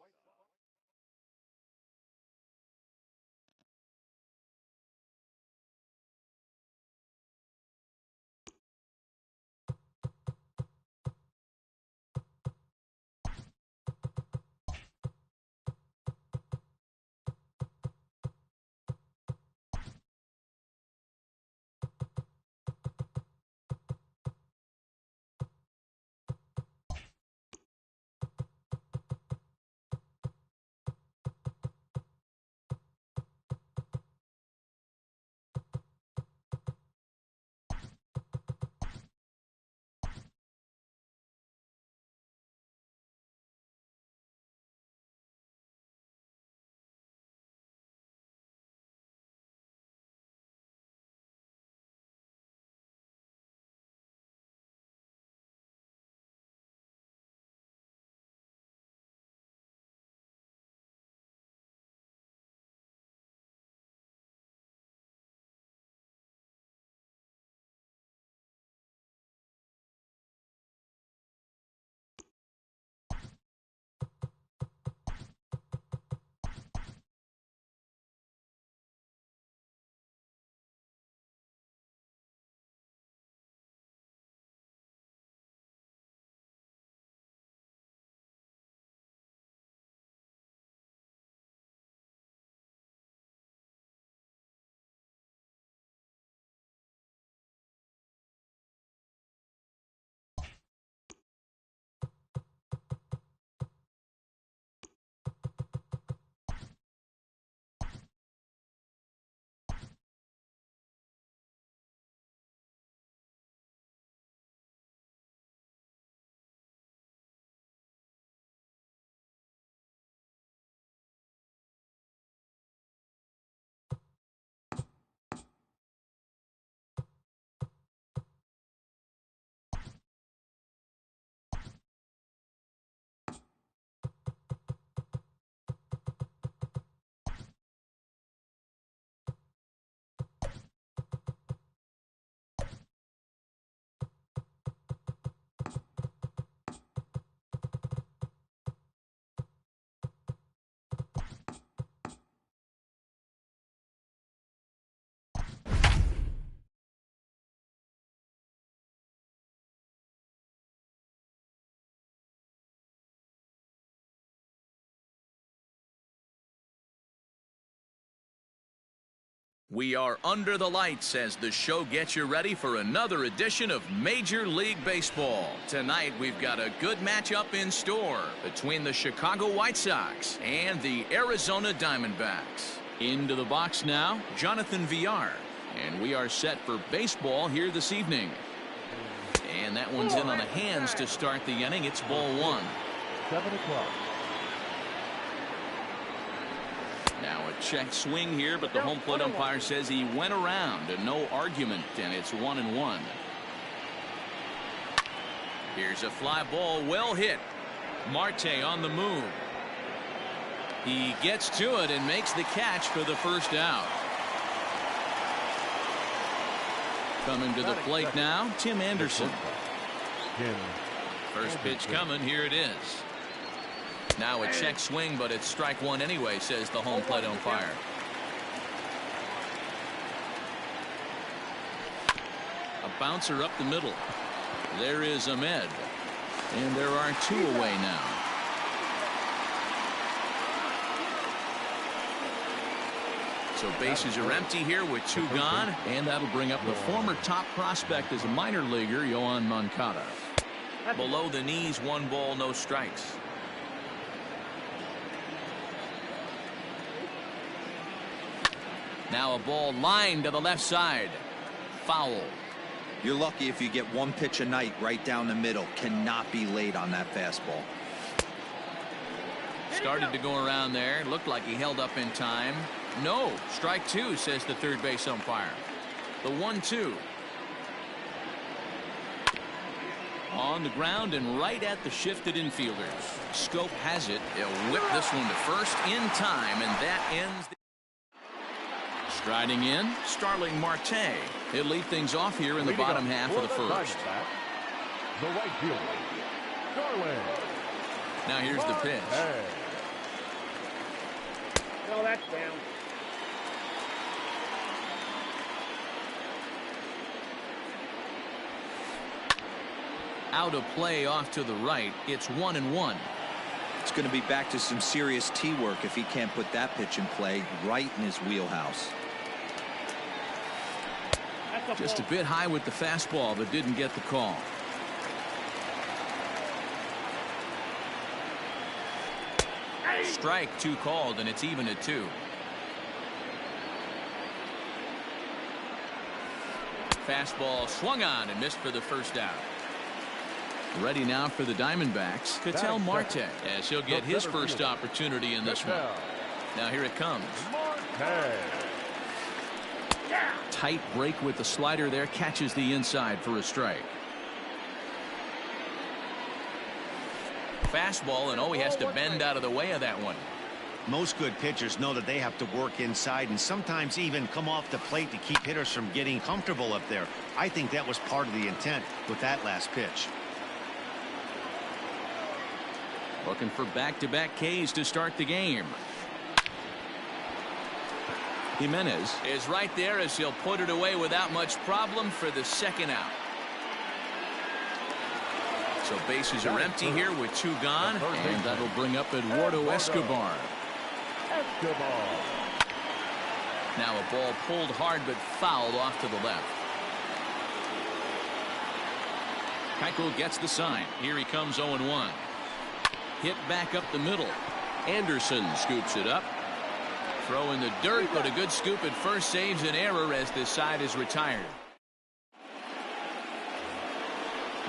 We are under the lights as the show gets you ready for another edition of Major League Baseball. Tonight, we've got a good matchup in store between the Chicago White Sox and the Arizona Diamondbacks. Into the box now, Jonathan Villar. And we are set for baseball here this evening. And that one's in on the hands to start the inning. It's ball one. 7 o'clock. Now a check swing here, but the home plate umpire says he went around and no argument, and it's 1-1. Here's a fly ball, well hit. Marte on the move. He gets to it and makes the catch for the first out. Coming to the plate now, Tim Anderson. First pitch coming, here it is. Now a check swing, but it's strike one anyway, says the home plate umpire. A bouncer up the middle. There is Ahmed. And there are two away now. So bases are empty here with two gone, and that'll bring up the former top prospect as a minor leaguer, Yohan Moncada. Below the knees, 1 ball, no strikes. Now a ball lined to the left side. Foul. You're lucky if you get one pitch a night right down the middle. Cannot be late on that fastball. Started to go around there. Looked like he held up in time. No. Strike two, says the third base umpire. The 1-2. On the ground and right at the shifted infielders. Scope has it. He'll whip this one to first in time, and that ends the... Striding in, Starling Marte. He'll lead things off here in the bottom half of the first. The right fielder, Starling. Now here's the pitch. No, that's down. Out of play off to the right. It's 1-1. It's going to be back to some serious tee work if he can't put that pitch in play right in his wheelhouse. Just a bit high with the fastball, but didn't get the call. Strike two called, and it's even at 2. Fastball swung on and missed for the first out. Ready now for the Diamondbacks, Ketel Marte, as he'll get his first opportunity in this one. Now here it comes. Tight break with the slider there, catches the inside for a strike. Fastball, and oh, he has to bend out of the way of that one. Most good pitchers know that they have to work inside and sometimes even come off the plate to keep hitters from getting comfortable up there. I think that was part of the intent with that last pitch. Looking for back-to-back Ks to start the game. Jimenez is right there as he'll put it away without much problem for the second out. So bases are empty here with two gone, and that'll bring up Eduardo Escobar. Now a ball pulled hard but fouled off to the left. Keuchel gets the sign. Here he comes 0-1. Hit back up the middle. Anderson scoops it up. Throw in the dirt, but a good scoop at first saves an error as this side is retired.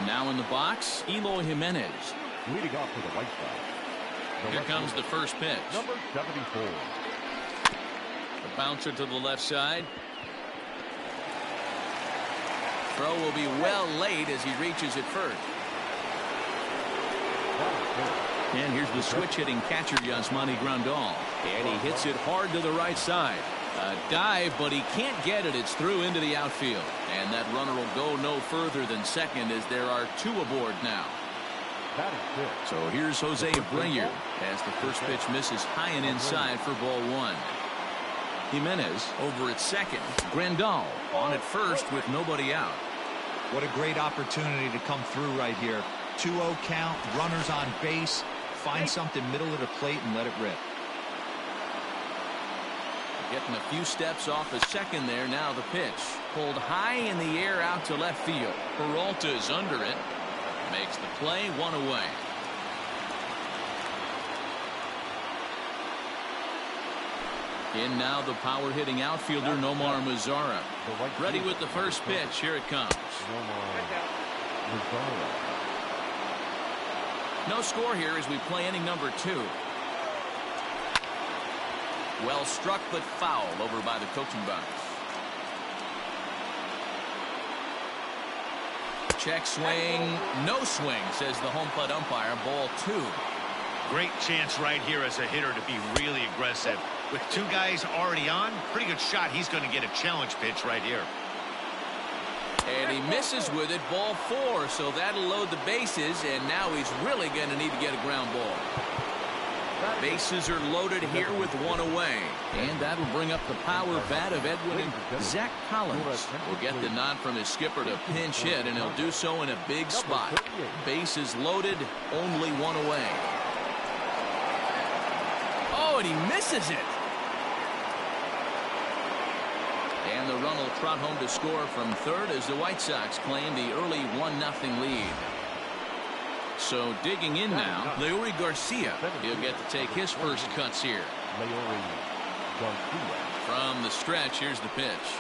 Now in the box, Eloy Jimenez. Leading off to the right side. Here comes the first pitch. Number 74. The bouncer to the left side. Throw will be well late as he reaches it first. And here's the switch-hitting catcher, Yasmani Grandal. And he hits it hard to the right side. A dive, but he can't get it. It's through into the outfield. And that runner will go no further than second as there are two aboard now. So here's Jose Abreu as the first pitch misses high and inside for ball one. Jimenez over at second. Grandal on at first with nobody out. What a great opportunity to come through right here. 2-0 count, runners on base. Find something middle of the plate and let it rip. Getting a few steps off a second there. Now the pitch. Pulled high in the air out to left field. Peralta's under it. Makes the play, 1 away. In now the power-hitting outfielder Nomar Mazara. Ready with the first pitch. Here it comes. No score here as we play inning number 2. Well struck but foul over by the coaching box. Check swing. No swing, says the home plate umpire. Ball 2. Great chance right here as a hitter to be really aggressive. With 2 guys already on, pretty good shot. He's going to get a challenge pitch right here. And he misses with it. Ball 4. So that'll load the bases. And now he's really going to need to get a ground ball. Bases are loaded here with 1 away. And that'll bring up the power bat of Edwin and Zach Collins. Will get the nod from his skipper to pinch hit, and he'll do so in a big spot. Bases loaded, only 1 away. Oh, and he misses it. And the run will trot home to score from third as the White Sox claim the early 1-0 lead. So digging in now, Leury Garcia. He'll get to take his first cuts here. From the stretch, here's the pitch.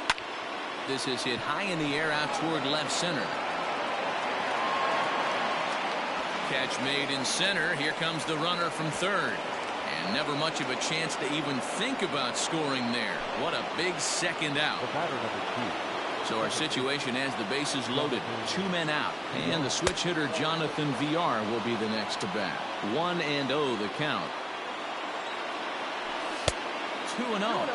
This is hit high in the air out toward left center. Catch made in center. Here comes the runner from third. And never much of a chance to even think about scoring there. What a big second out. So our situation has the bases loaded. 2 men out. And the switch hitter Jonathan VR will be the next to bat. 1-0 the count. 2-0.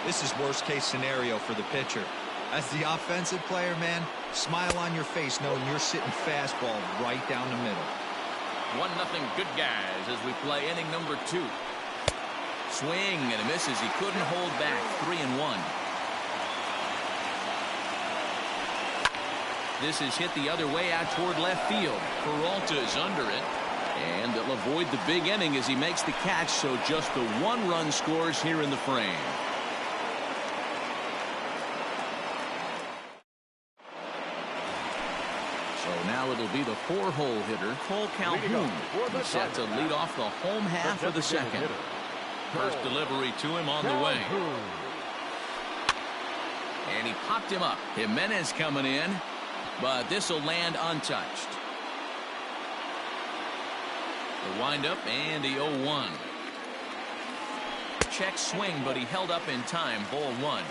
This is worst case scenario for the pitcher. As the offensive player, man, smile on your face knowing you're sitting fastball right down the middle. 1-0 good guys as we play inning number 2. Swing and a misses. He couldn't hold back. 3-1. This is hit the other way out toward left field. Peralta is under it. And they'll avoid the big inning as he makes the catch. So just the 1 run scores here in the frame. So now it'll be the 4-hole hitter, Cole Calhoun. He's set to lead off the home half of the second. First delivery to him on the way. And he popped him up. Jimenez coming in. But this will land untouched. The windup and the 0-1. Check swing, but he held up in time. Ball 1.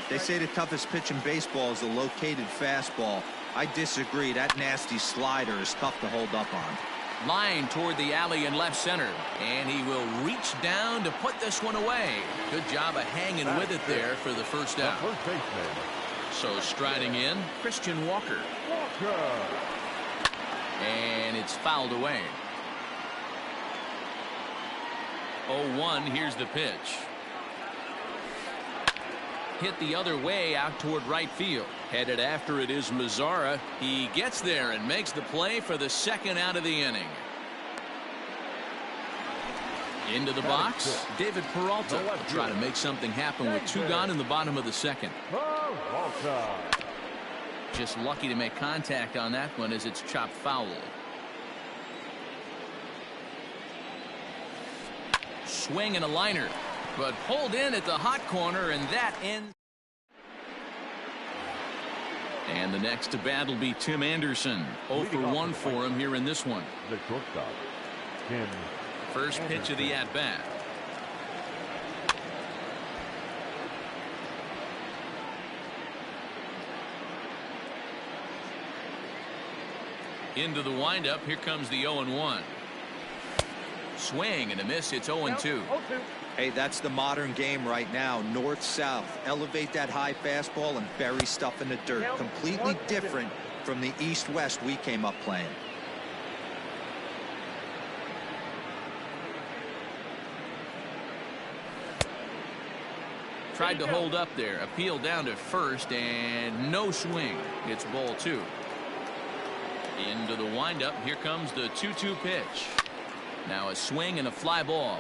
They say the toughest pitch in baseball is the located fastball. I disagree. That nasty slider is tough to hold up on. Line toward the alley in left center. And he will reach down to put this one away. Good job of hanging with it there for the first out. So striding in, Christian Walker. And it's fouled away. 0-1, here's the pitch. Hit the other way out toward right field. Headed after it is Mazara. He gets there and makes the play for the second out of the inning. Into the box, David Peralta will try to make something happen with 2 gone in the bottom of the second. Just lucky to make contact on that one as it's chopped foul. Swing and a liner, but pulled in at the hot corner, and that ends. And the next to bat will be Tim Anderson. 0 for 1 for him here in this one. The shortstop, Tim. First pitch of the at-bat. Into the windup. Here comes the 0-1. Swing and a miss. It's 0-2. Hey, that's the modern game right now. North-south. Elevate that high fastball and bury stuff in the dirt. Completely different from the east-west we came up playing. Tried to hold up there. Appeal down to first, and no swing. It's ball 2. Into the windup. Here comes the 2-2 pitch. Now a swing and a fly ball.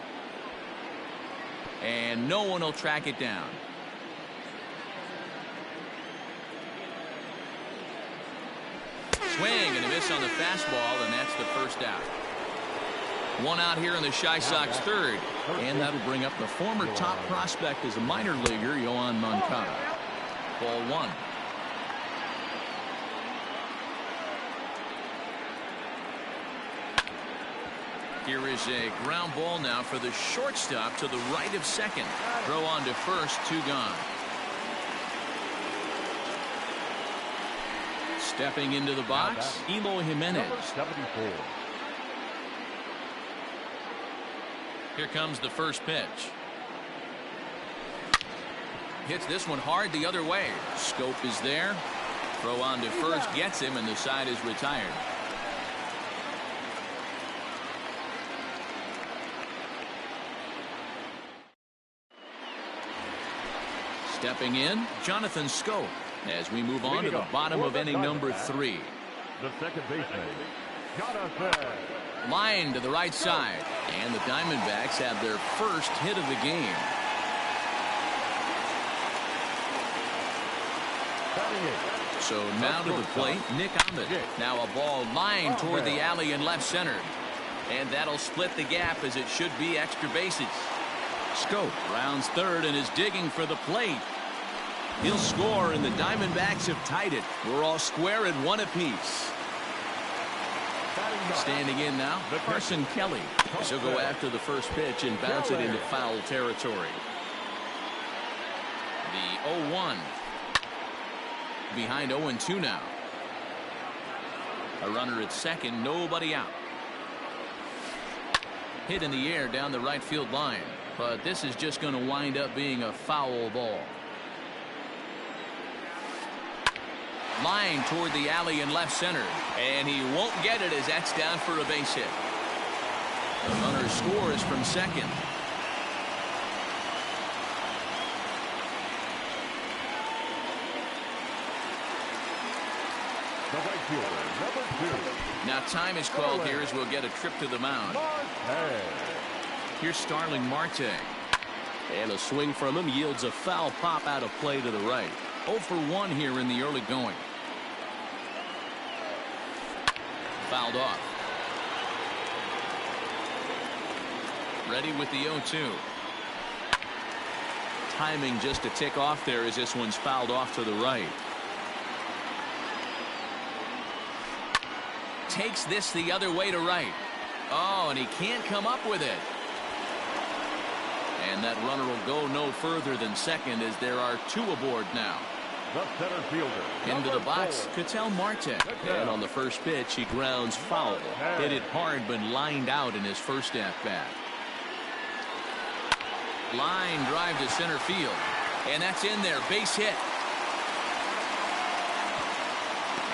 and no one will track it down. Swing and a miss on the fastball, and that's the first out. One out here in the Chi Sox third, and that'll bring up the former top prospect as a minor leaguer, Yoan Moncada. Ball one. Here is a ground ball now for the shortstop to the right of second. Throw on to first, 2 gone. Stepping into the box, Eloy Jimenez. 74. Here comes the first pitch. Hits this one hard the other way. Scope is there. Throw on to first, gets him, and the side is retired. Stepping in, Jonathan Scope, as we move on to the bottom of inning number 3. The second baseman, Jonathan. Line to the right side, and the Diamondbacks have their first hit of the game. So now to the plate, Nick Ahmed. Now a ball lined toward the alley in left center. And that'll split the gap as it should be extra bases. Scope rounds third and is digging for the plate. He'll score, and the Diamondbacks have tied it. We're all square at 1 apiece. Standing in now, Carson Kelly. He'll go after the first pitch and bounce it into foul territory. The 0-1. Behind 0-2 now. A runner at second, nobody out. Hit in the air down the right field line, but this is just going to wind up being a foul ball. Line toward the alley in left center, and he won't get it as that's down for a base hit. The runner scores from second. The right fielder, number 2. Now time is called here as we'll get a trip to the mound. Here's Starling Marte. And a swing from him yields a foul pop out of play to the right. 0 for 1 here in the early going. Fouled off. Ready with the 0-2. Timing just a tick off there as this one's fouled off to the right. Takes this the other way to right. Oh, and he can't come up with it. And that runner will go no further than second as there are 2 aboard now. The center fielder. Into the box, Ketel Marte. And on the first pitch, he grounds foul. Hit it hard, but lined out in his first at-bat. Line drive to center field. And that's in there. Base hit.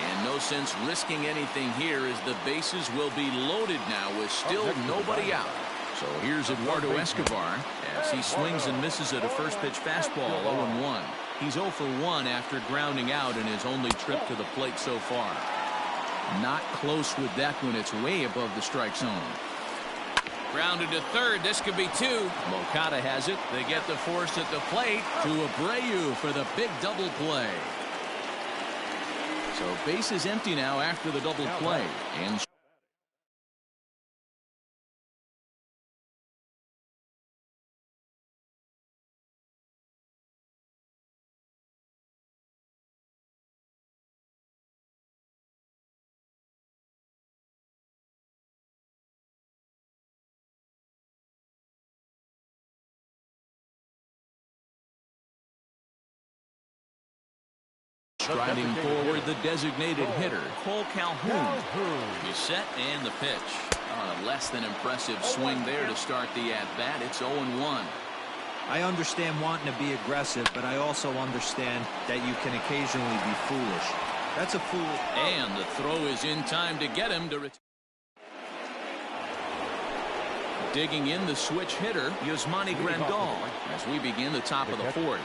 And no sense risking anything here as the bases will be loaded now with still nobody out. So here's Eduardo Escobar as he swings and misses at a first pitch fastball. 0-1. He's 0 for 1 after grounding out in his only trip to the plate so far. Not close with that when it's way above the strike zone. Grounded to third. This could be 2. Moncada has it. They get the force at the plate to Abreu for the big double play. So base is empty now after the double play. And striding forward, the designated hitter, Cole Calhoun. He's set and the pitch. On a less than impressive swing there to start the at-bat. It's 0-1. I understand wanting to be aggressive, but I also understand that you can occasionally be foolish. That's a fool. And the throw is in time to get him to return. Digging in the switch hitter, Yasmani Grandal, as we begin the top of the 4th.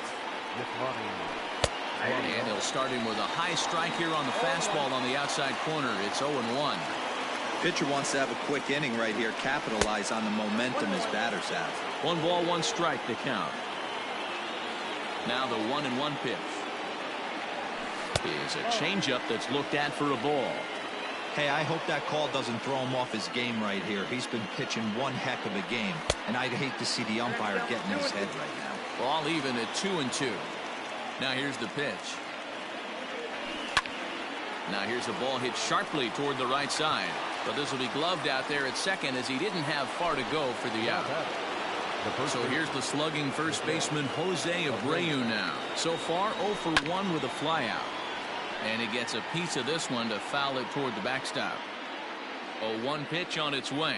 And he'll start him with a high strike here on the fastball on the outside corner. It's 0-1. Pitcher wants to have a quick inning right here, capitalize on the momentum his batters have. 1 ball, 1 strike to count. Now the 1-1 pitch is a changeup that's looked at for a ball. Hey, I hope that call doesn't throw him off his game right here. He's been pitching one heck of a game, and I'd hate to see the umpire get in his head right now. Ball even at 2-2. Now here's the pitch. Now here's a ball hit sharply toward the right side. But this will be gloved out there at second as he didn't have far to go for the out. So here's the slugging first baseman Jose Abreu now. So far 0 for 1 with a flyout. And he gets a piece of this one to foul it toward the backstop. 0-1 pitch on its way.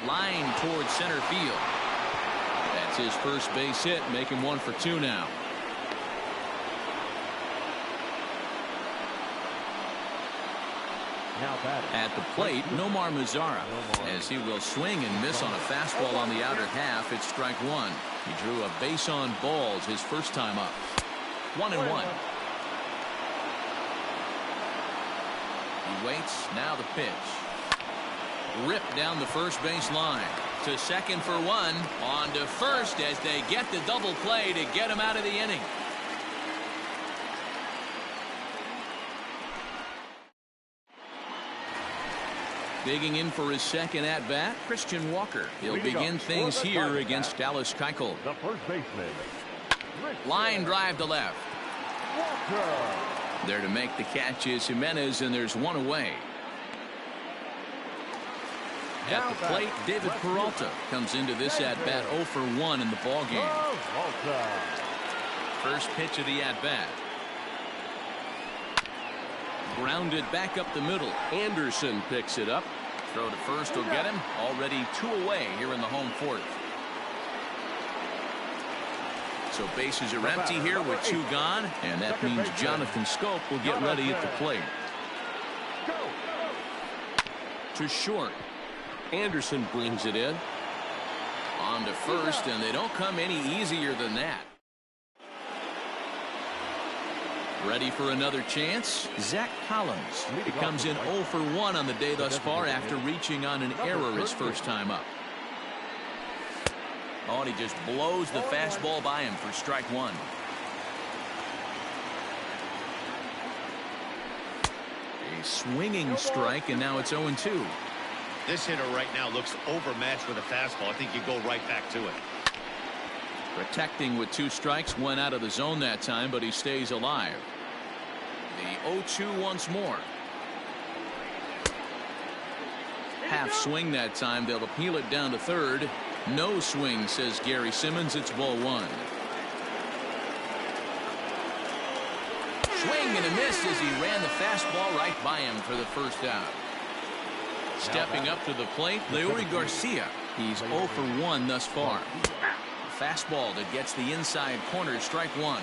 Line toward center field. That's his first base hit, making 1 for 2 now. At the plate, Nomar Mazara, as he will swing and miss on a fastball on the outer half. It's strike 1. He drew a base on balls his first time up. 1-1. He waits. Now the pitch. Ripped down the first base line. To second for 1. On to first as they get the double play to get him out of the inning. Digging in for his second at-bat, Christian Walker. He'll begin things here against Dallas Keuchel. The first baseman. Line drive to left. There to make the catch is Jimenez, and there's 1 away. At the plate, David Peralta comes into this at-bat 0 for 1 in the ballgame. First pitch of the at-bat. Grounded back up the middle. Anderson picks it up. Throw to first will get him. Already 2 away here in the home fourth. So bases are empty here with 2 gone, and that means Jonathan Scope will get ready at the plate. To short. Anderson brings it in. On to first, and they don't come any easier than that. Ready for another chance? Zach Collins. He comes in 0 for 1 on the day thus far after reaching on an error his first time up. Oh, and he just blows the fastball by him for strike 1. A swinging strike, and now it's 0-2. This hitter right now looks overmatched with a fastball. I think you go right back to it. Protecting with 2 strikes, went out of the zone that time, but he stays alive. The 0-2 once more. Half swing that time. They'll appeal it down to third. No swing, says Gary Simmons. It's ball 1. Swing and a miss as he ran the fastball right by him for the first out. Stepping up to the plate, Leury Garcia. He's 0 for 1 thus far. Fastball that gets the inside corner, strike 1.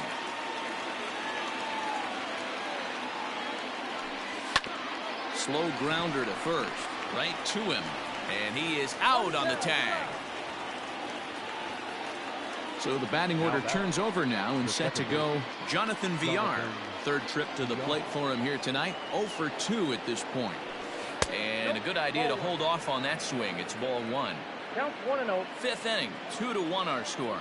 Slow grounder to first, right to him, and he is out on the tag. So the batting order turns over now and set to go Jonathan Villar. Third trip to the plate for him here tonight. 0 for 2 at this point. And a good idea to hold off on that swing. It's ball 1. Count 1-0. 5th inning, 2-1 our score.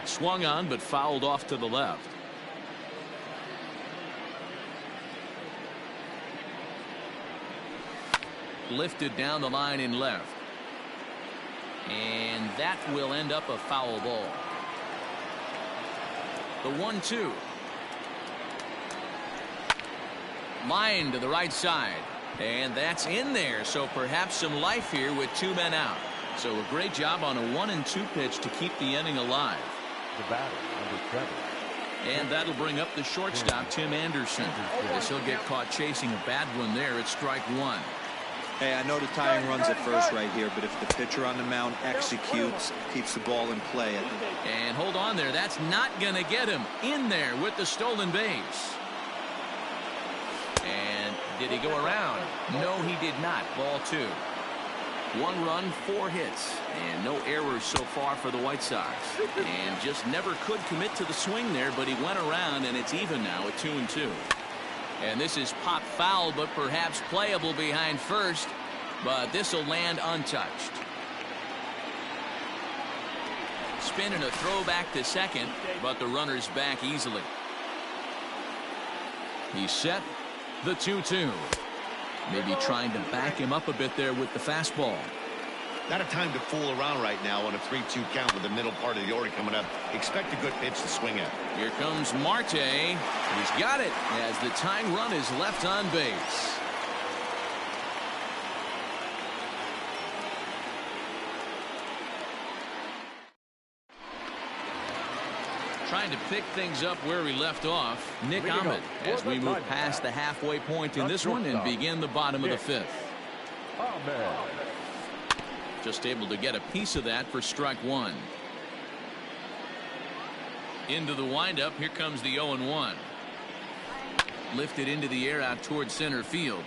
Swung on but fouled off to the left. Lifted down the line in left. And that will end up a foul ball. The 1-2. Line to the right side. And that's in there, so perhaps some life here with 2 men out. So a great job on a 1-2 pitch to keep the inning alive. The batter, number 7. And that'll bring up the shortstop, Tim Anderson. As he'll get caught chasing a bad one there at strike 1. Hey, I know the tying runs at first right here, but if the pitcher on the mound executes, keeps the ball in play. And hold on there. That's not going to get him in there with the stolen base. And did he go around? No, he did not. Ball 2. 1 run, 4 hits, and no errors so far for the White Sox. And just never could commit to the swing there, but he went around, and it's even now at 2-2. And this is pop foul, but perhaps playable behind first, but this will land untouched. Spin and a throw back to second, but the runner's back easily. He's set, the 2-2. Maybe trying to back him up a bit there with the fastball. Not a time to fool around right now on a 3-2 count with the middle part of the order coming up. Expect a good pitch to swing at. Here comes Marte. He's got it as the tying run is left on base. Trying to pick things up where we left off, Nick Ahmed, as we move past the halfway point in this one and begin the bottom of the 5th. Just able to get a piece of that for strike 1. Into the windup, here comes the 0-1. Lifted into the air out towards center field.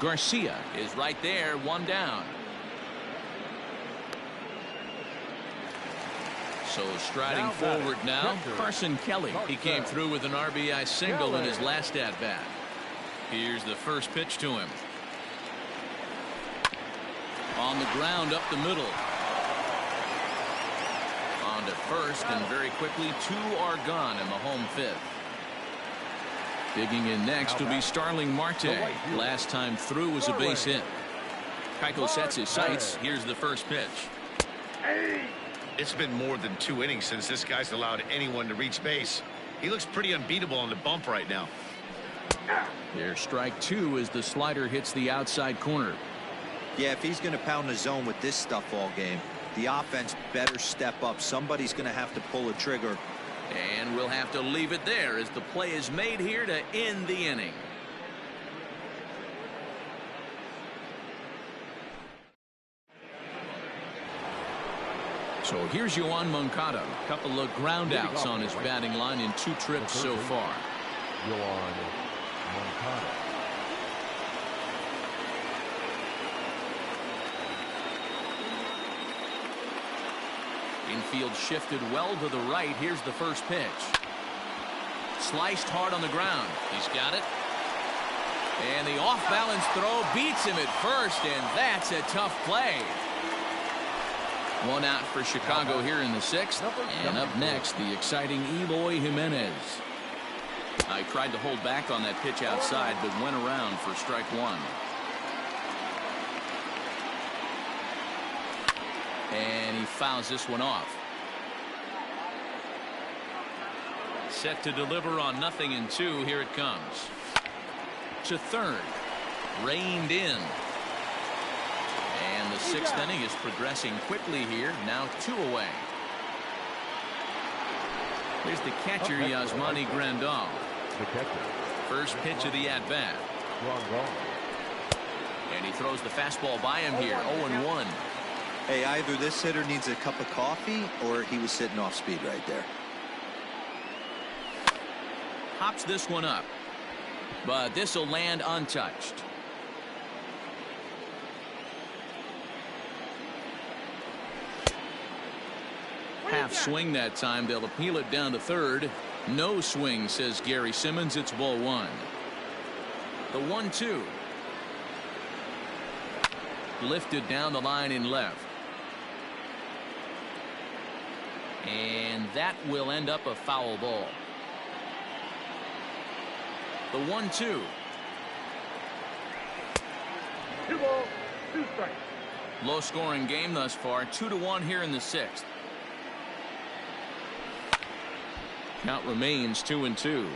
Garcia is right there, 1 down. So striding forward now, Carson Kelly. He came through with an RBI single in his last at-bat. Here's the first pitch to him. On the ground up the middle. On to first, and very quickly 2 are gone in the home 5th. Digging in next will be Starling Marte. Last time through was a base hit. Keiko sets his sights. Here's the first pitch. It's been more than 2 innings since this guy's allowed anyone to reach base. He looks pretty unbeatable on the bump right now. There's strike 2 as the slider hits the outside corner. Yeah, if he's going to pound the zone with this stuff all game, the offense better step up. Somebody's going to have to pull a trigger. And we'll have to leave it there as the play is made here to end the inning. So here's Yoan Moncada. A couple of ground outs on his batting line in 2 trips so far. Yoan Moncada. Infield shifted well to the right. Here's the first pitch. Sliced hard on the ground. He's got it. And the off-balance throw beats him at first, and that's a tough play. 1 out for Chicago here in the 6th. And up next, the exciting Eloy Jimenez. I tried to hold back on that pitch outside, but went around for strike 1. And he fouls this one off. Set to deliver on 0-2. Here it comes. To third. Reined in. And the 6th inning is progressing quickly here. Now 2 away. Here's the catcher, Yasmani Grandal. First pitch of the at-bat. And he throws the fastball by him here. 0-1. Hey, either this hitter needs a cup of coffee or he was sitting off speed right there. Hops this one up. But this will land untouched. Half swing that time. They'll appeal it down to third. No swing, says Gary Simmons. It's ball 1. The 1-2. Lifted down the line in left. And that will end up a foul ball. The 1-2. 2 balls, 2 strikes. Low scoring game thus far. 2-1 here in the 6th. Count remains 2-2.